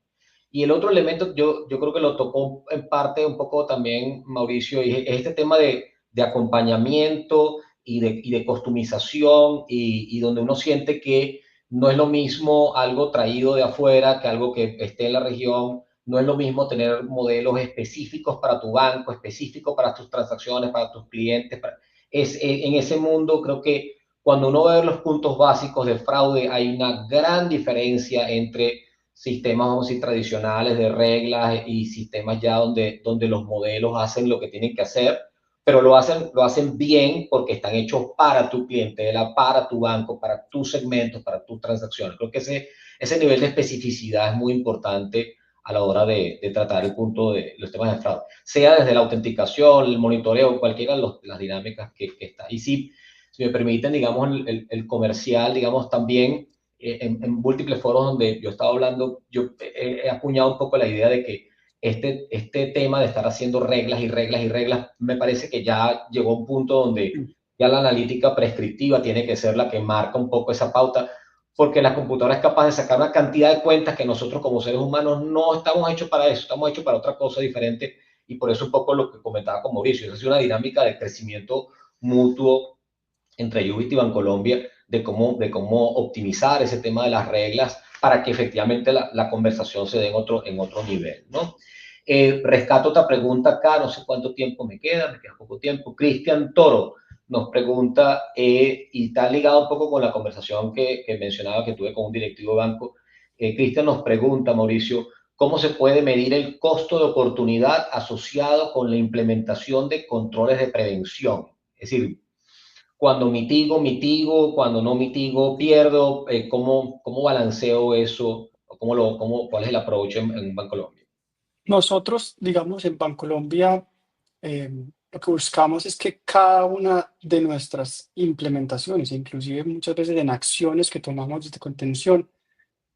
Y el otro elemento, yo creo que lo tocó en parte un poco también Mauricio, y es este tema de acompañamiento y de customización y donde uno siente que no es lo mismo algo traído de afuera que algo que esté en la región, no es lo mismo tener modelos específicos para tu banco, específicos para tus transacciones, para tus clientes. En ese mundo creo que cuando uno ve los puntos básicos de fraude hay una gran diferencia entre sistemas, vamos a decir, tradicionales de reglas y sistemas ya donde los modelos hacen lo que tienen que hacer, pero lo hacen bien porque están hechos para tu clientela, para tu banco, para tus segmentos, para tus transacciones. Creo que ese nivel de especificidad es muy importante a la hora de tratar el punto de los temas de fraude, sea desde la autenticación, el monitoreo, cualquiera de las dinámicas que está. Y si me permiten, digamos, el comercial, digamos, también en múltiples foros donde yo estaba hablando, yo he acuñado un poco la idea de que este tema de estar haciendo reglas y reglas y reglas, me parece que ya llegó a un punto donde ya la analítica prescriptiva tiene que ser la que marca un poco esa pauta, porque la computadora es capaz de sacar una cantidad de cuentas que nosotros como seres humanos no estamos hechos para eso, estamos hechos para otra cosa diferente, y por eso un poco lo que comentaba con Mauricio, es una dinámica de crecimiento mutuo entre Ubit y Bancolombia de cómo optimizar ese tema de las reglas para que efectivamente la conversación se dé en otro nivel, ¿no? Rescato otra pregunta acá, no sé cuánto tiempo me queda poco tiempo. Cristian Toro nos pregunta, y está ligado un poco con la conversación que mencionaba que tuve con un directivo de banco. Cristian nos pregunta, Mauricio, ¿cómo se puede medir el costo de oportunidad asociado con la implementación de controles de prevención? Es decir, cuando mitigo, cuando no mitigo, pierdo, ¿cómo balanceo eso? ¿Cuál es el approach en Bancolombia? Nosotros, digamos, en Bancolombia, lo que buscamos es que cada una de nuestras implementaciones, inclusive muchas veces en acciones que tomamos desde contención,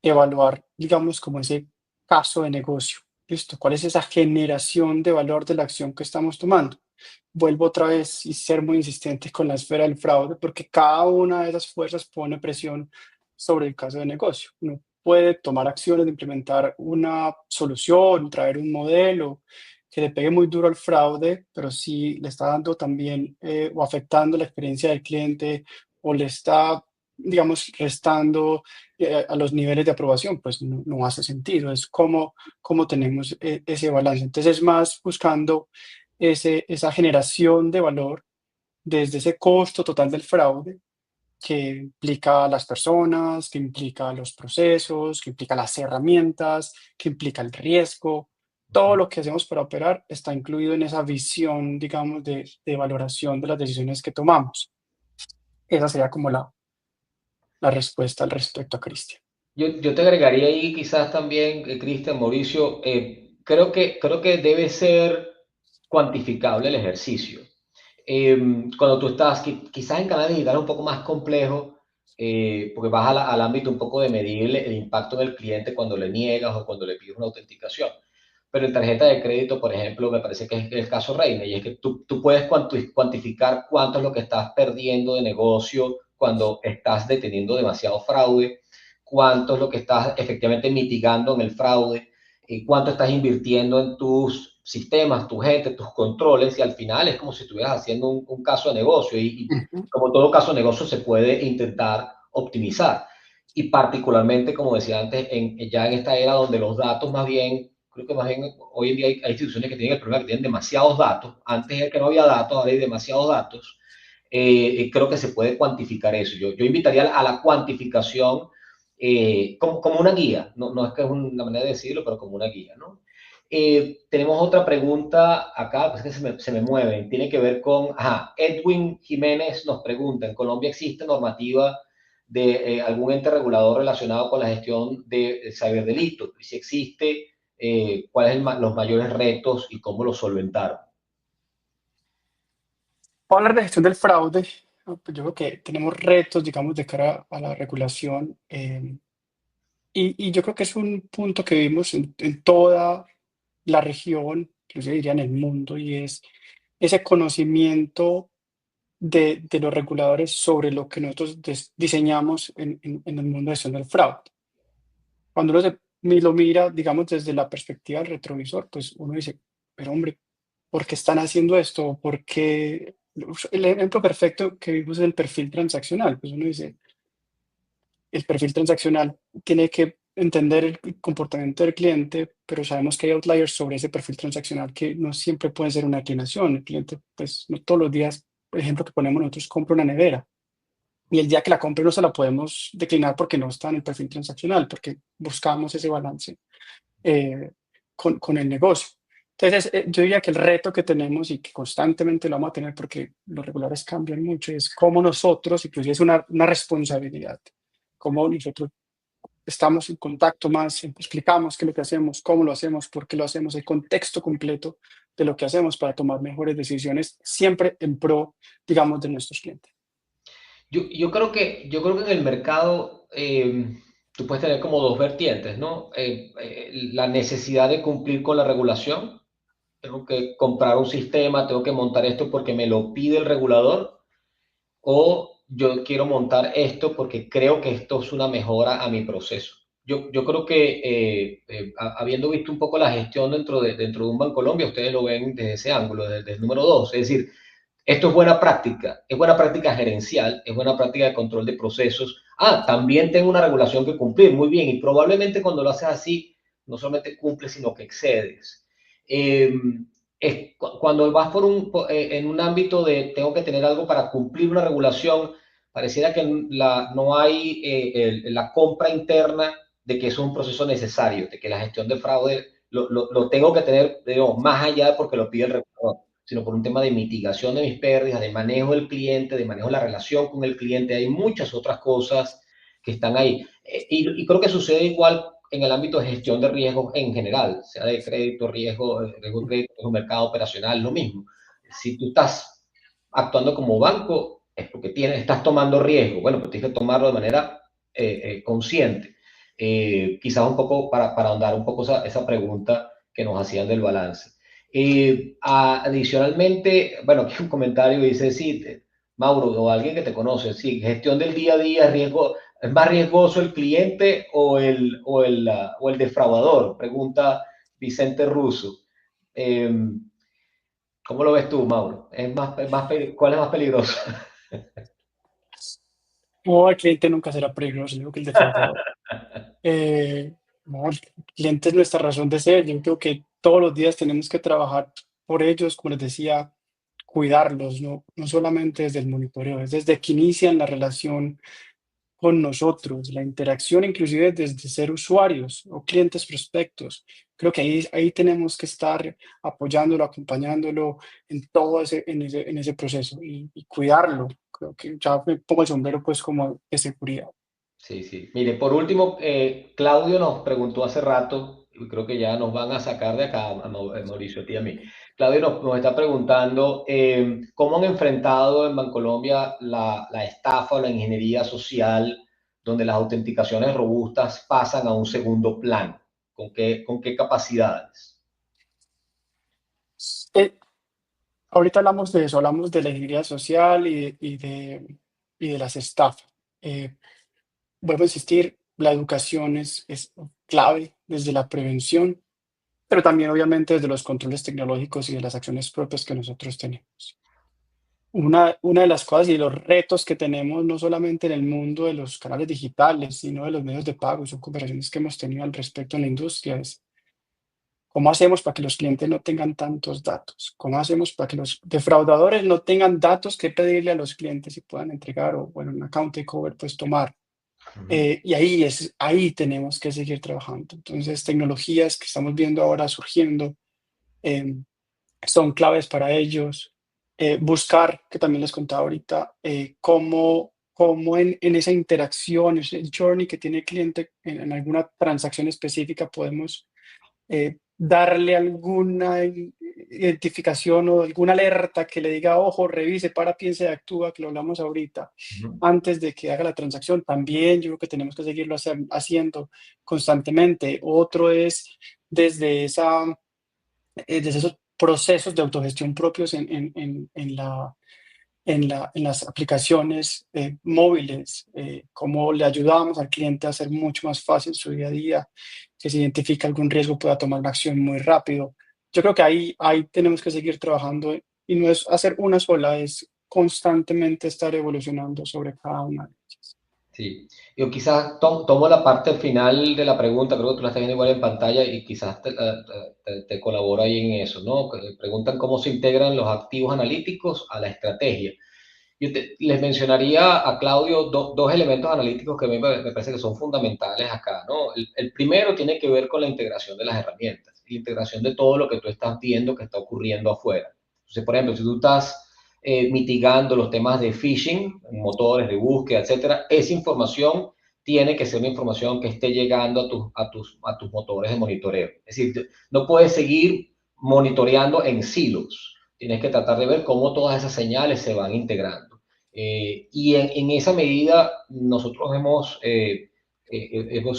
evaluar, digamos, como ese caso de negocio. ¿Listo? ¿Cuál es esa generación de valor de la acción que estamos tomando? Vuelvo otra vez y ser muy insistente con la esfera del fraude, porque cada una de esas fuerzas pone presión sobre el caso de negocio. Uno puede tomar acciones de implementar una solución, traer un modelo que le pegue muy duro al fraude, pero si le está dando también o afectando la experiencia del cliente o le está, digamos, restando a los niveles de aprobación, pues no hace sentido. Es como tenemos ese balance. Entonces es más buscando esa generación de valor desde ese costo total del fraude que implica a las personas, que implica los procesos, que implica las herramientas, que implica el riesgo. Todo lo que hacemos para operar está incluido en esa visión, digamos, de valoración de las decisiones que tomamos. Esa sería como la respuesta al respecto a Cristian. Yo te agregaría ahí quizás también, Cristian, Mauricio, creo que debe ser cuantificable el ejercicio. Cuando tú estás, quizás en canales digitales un poco más complejo, porque vas al ámbito un poco de medir el impacto en el cliente cuando le niegas o cuando le pides una autenticación. Pero en tarjeta de crédito, por ejemplo, me parece que es el caso reina, y es que tú puedes cuantificar cuánto es lo que estás perdiendo de negocio cuando estás deteniendo demasiado fraude, cuánto es lo que estás efectivamente mitigando en el fraude, y cuánto estás invirtiendo en tus sistemas, tu gente, tus controles, y al final es como si estuvieras haciendo un caso de negocio, y como todo caso de negocio se puede intentar optimizar. Y particularmente, como decía antes, ya en esta era donde los datos más bien, creo que más bien hoy en día hay instituciones que tienen el problema que tienen demasiados datos. Antes es que no había datos, ahora hay demasiados datos. Creo que se puede cuantificar eso. Yo invitaría a la cuantificación como una guía. No es que es una manera de decirlo, pero como una guía, ¿no? Tenemos otra pregunta acá, pues es que se me mueven. Tiene que ver con, Edwin Jiménez nos pregunta, ¿en Colombia existe normativa de algún ente regulador relacionado con la gestión de ciberdelitos? Y si existe, ¿cuáles son los mayores retos y cómo los solventaron? Para hablar de gestión del fraude, pues yo creo que tenemos retos, digamos, de cara a la regulación. Y yo creo que es un punto que vimos en toda la región, yo diría en el mundo, y es ese conocimiento de los reguladores sobre lo que nosotros diseñamos en el mundo de gestión del fraude. Cuando uno lo mira, digamos, desde la perspectiva del retrovisor, pues uno dice, pero hombre, ¿por qué están haciendo esto? ¿Por qué? El ejemplo perfecto que vimos es el perfil transaccional. Pues uno dice, el perfil transaccional tiene que entender el comportamiento del cliente, pero sabemos que hay outliers sobre ese perfil transaccional que no siempre puede ser una declinación. El cliente, pues, no todos los días, por ejemplo, que ponemos nosotros, compra una nevera. Y el día que la compre no se la podemos declinar porque no está en el perfil transaccional, porque buscamos ese balance con el negocio. Entonces, yo diría que el reto que tenemos y que constantemente lo vamos a tener porque los regulares cambian mucho es cómo nosotros, inclusive es una responsabilidad, cómo nosotros estamos en contacto más, explicamos qué es lo que hacemos, cómo lo hacemos, por qué lo hacemos, el contexto completo de lo que hacemos para tomar mejores decisiones, siempre en pro, digamos, de nuestros clientes. Yo creo que en el mercado tú puedes tener como dos vertientes, ¿no? La necesidad de cumplir con la regulación. Tengo que comprar un sistema, tengo que montar esto porque me lo pide el regulador, o yo quiero montar esto porque creo que esto es una mejora a mi proceso. Yo creo que habiendo visto un poco la gestión dentro de un Bancolombia, ustedes lo ven desde ese ángulo, desde el número dos. Es decir, esto es buena práctica gerencial, es buena práctica de control de procesos. También tengo una regulación que cumplir, muy bien, y probablemente cuando lo haces así, no solamente cumples, sino que excedes. Eh, Cuando vas en un ámbito de tengo que tener algo para cumplir una regulación, pareciera que no hay la compra interna de que eso es un proceso necesario, de que la gestión de fraude lo tengo que tener, digamos, más allá de porque lo pide el regulador, sino por un tema de mitigación de mis pérdidas, de manejo del cliente, de manejo de la relación con el cliente. Hay muchas otras cosas que están ahí. Y creo que sucede igual en el ámbito de gestión de riesgos en general, sea de crédito, riesgo de crédito, riesgo mercado operacional, lo mismo. Si tú estás actuando como banco, es porque estás tomando riesgo. Bueno, pues tienes que tomarlo de manera consciente. Quizás un poco para ahondar un poco esa pregunta que nos hacían del balance. Adicionalmente, bueno, aquí un comentario dice, sí, Mauro, o alguien que te conoce, sí, gestión del día a día, riesgo, ¿es más riesgoso el cliente o el defraudador? Pregunta Vicente Russo. ¿Cómo lo ves tú, Mauro? ¿Cuál es más peligroso? No, el cliente nunca será peligroso, yo creo que el defraudador. No, el cliente es nuestra razón de ser. Yo creo que todos los días tenemos que trabajar por ellos, como les decía, cuidarlos, no solamente desde el monitoreo, es desde que inician la relación con nosotros, la interacción inclusive desde ser usuarios o clientes prospectos. Creo que ahí tenemos que estar apoyándolo, acompañándolo en todo ese proceso y cuidarlo. Creo que ya me pongo el sombrero pues como de seguridad. Sí, sí. Mire, por último, Claudio nos preguntó hace rato, y creo que ya nos van a sacar de acá, a Mauricio, a ti y a mí. Claudio nos está preguntando cómo han enfrentado en Bancolombia la estafa o la ingeniería social, donde las autenticaciones robustas pasan a un segundo plano. ¿Con qué capacidades? Eh, Ahorita hablamos de eso, hablamos de la ingeniería social y de las estafas. Eh, Vuelvo a insistir, la educación es clave desde la prevención, pero también obviamente desde los controles tecnológicos y de las acciones propias que nosotros tenemos. Una de las cosas y los retos que tenemos, no solamente en el mundo de los canales digitales, sino de los medios de pago, y son conversaciones que hemos tenido al respecto en la industria, es cómo hacemos para que los clientes no tengan tantos datos, cómo hacemos para que los defraudadores no tengan datos que pedirle a los clientes y puedan entregar o, bueno, un account takeover, pues tomar. Y ahí tenemos que seguir trabajando. Entonces, tecnologías que estamos viendo ahora surgiendo em, son claves para ellos. Buscar, que también les contaba ahorita, cómo en esa interacción, ese journey que tiene el cliente en alguna transacción específica, podemos darle alguna identificación o alguna alerta que le diga, ojo, revise, para, piense y actúa, que lo hablamos ahorita, Ujú. antes de que haga la transacción. También yo creo que tenemos que seguirlo haciendo constantemente. Otro es desde desde esos procesos de autogestión propios en las aplicaciones móviles, cómo le ayudamos al cliente a hacer mucho más fácil su día a día, que si identifica algún riesgo pueda tomar una acción muy rápido. Yo creo que ahí tenemos que seguir trabajando y no es hacer una sola, es constantemente estar evolucionando sobre cada una de ellas. Sí, yo quizás tomo la parte final de la pregunta, creo que tú la estás viendo igual en pantalla y quizás te colaboro ahí en eso, ¿no? Que preguntan cómo se integran los activos analíticos a la estrategia. Les mencionaría a Claudio dos elementos analíticos que a mí me parece que son fundamentales acá, ¿no? El primero tiene que ver con la integración de las herramientas, la integración de todo lo que tú estás viendo que está ocurriendo afuera. Entonces, por ejemplo, si tú estás mitigando los temas de phishing, motores de búsqueda, etcétera, esa información tiene que ser una información que esté llegando a tus motores de monitoreo. Es decir, no puedes seguir monitoreando en silos. Tienes que tratar de ver cómo todas esas señales se van integrando. Y en esa medida nosotros hemos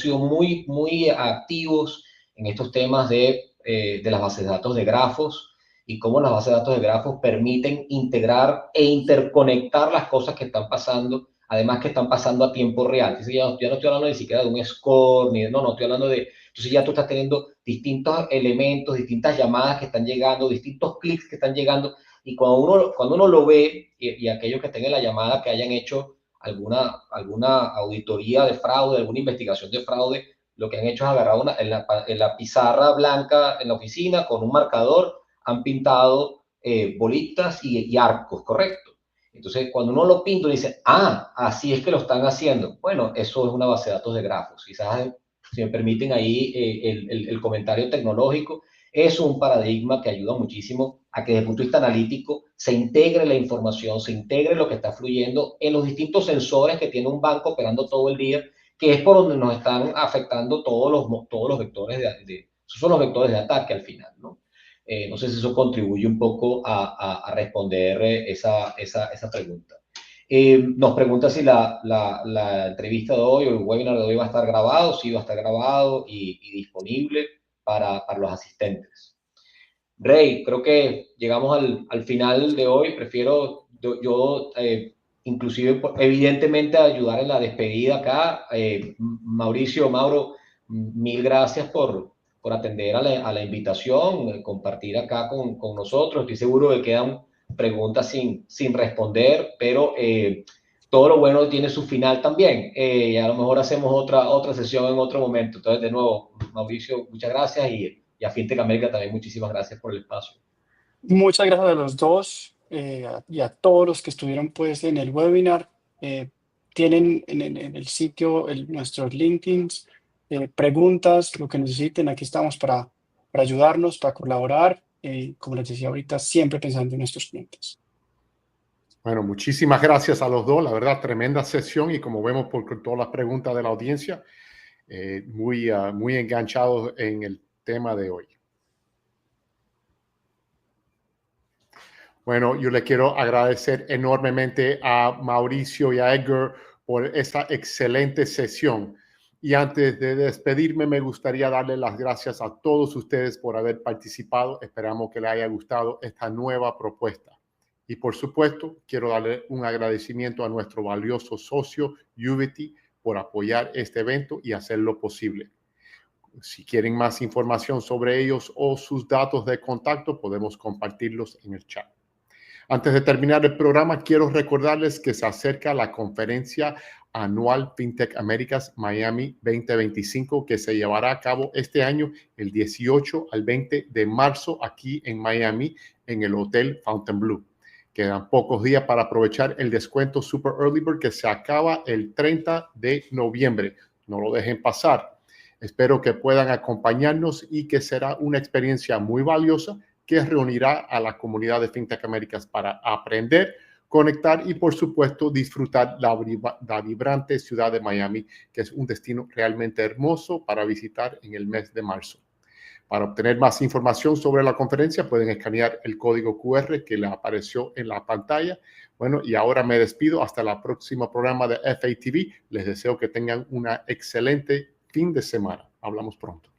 sido muy, muy activos en estos temas de las bases de datos de grafos y cómo las bases de datos de grafos permiten integrar e interconectar las cosas que están pasando, además que están pasando a tiempo real. Entonces, ya no estoy hablando ni siquiera de un score, no, estoy hablando de... Entonces ya tú estás teniendo distintos elementos, distintas llamadas que están llegando, distintos clics que están llegando, y cuando uno lo ve, y aquellos que tengan la llamada que hayan hecho alguna auditoría de fraude, alguna investigación de fraude, lo que han hecho es agarrar en la pizarra blanca en la oficina con un marcador, han pintado bolitas y arcos, ¿correcto? Entonces, cuando uno lo pinta, dice, así es que lo están haciendo. Bueno, eso es una base de datos de grafos. Quizás, si me permiten ahí el comentario tecnológico, es un paradigma que ayuda muchísimo a que desde el punto de vista analítico se integre la información, se integre lo que está fluyendo en los distintos sensores que tiene un banco operando todo el día, que es por donde nos están afectando todos los vectores esos son los vectores de ataque al final, ¿no? No sé si eso contribuye un poco a responder esa pregunta. Nos pregunta si la entrevista de hoy o el webinar de hoy va a estar grabado. Sí, va a estar grabado y disponible para los asistentes. Rey, creo que llegamos al final de hoy. Prefiero yo inclusive, evidentemente, ayudar en la despedida acá. Mauro, mil gracias por atender a la invitación, compartir acá con nosotros. Estoy seguro que quedan preguntas sin responder, pero todo lo bueno tiene su final también. Y a lo mejor hacemos otra sesión en otro momento. Entonces, de nuevo, Mauricio, muchas gracias y a FinTech América también muchísimas gracias por el espacio. Muchas gracias a los dos y a todos los que estuvieron pues en el webinar. Tienen en el sitio nuestros LinkedIns, preguntas, lo que necesiten. Aquí estamos para ayudarnos, para colaborar. Como les decía ahorita, siempre pensando en nuestros clientes. Bueno, muchísimas gracias a los dos. La verdad, tremenda sesión y como vemos por todas las preguntas de la audiencia, muy enganchados en el tema de hoy. Bueno, yo le quiero agradecer enormemente a Mauricio y a Edgar por esta excelente sesión. Y antes de despedirme, me gustaría darle las gracias a todos ustedes por haber participado. Esperamos que les haya gustado esta nueva propuesta. Y por supuesto, quiero darle un agradecimiento a nuestro valioso socio, Uvity, por apoyar este evento y hacerlo posible. Si quieren más información sobre ellos o sus datos de contacto, podemos compartirlos en el chat. Antes de terminar el programa, quiero recordarles que se acerca la conferencia anual FinTech Américas Miami 2025, que se llevará a cabo este año el 18 al 20 de marzo aquí en Miami, en el Hotel Fontainebleau. Quedan pocos días para aprovechar el descuento Super Early Bird que se acaba el 30 de noviembre. No lo dejen pasar. Espero que puedan acompañarnos y que será una experiencia muy valiosa que reunirá a la comunidad de FinTech Américas para aprender, conectar y, por supuesto, disfrutar la vibrante ciudad de Miami, que es un destino realmente hermoso para visitar en el mes de marzo. Para obtener más información sobre la conferencia, pueden escanear el código QR que les apareció en la pantalla. Bueno, y ahora me despido hasta el próximo programa de FATV. Les deseo que tengan una excelente fin de semana. Hablamos pronto.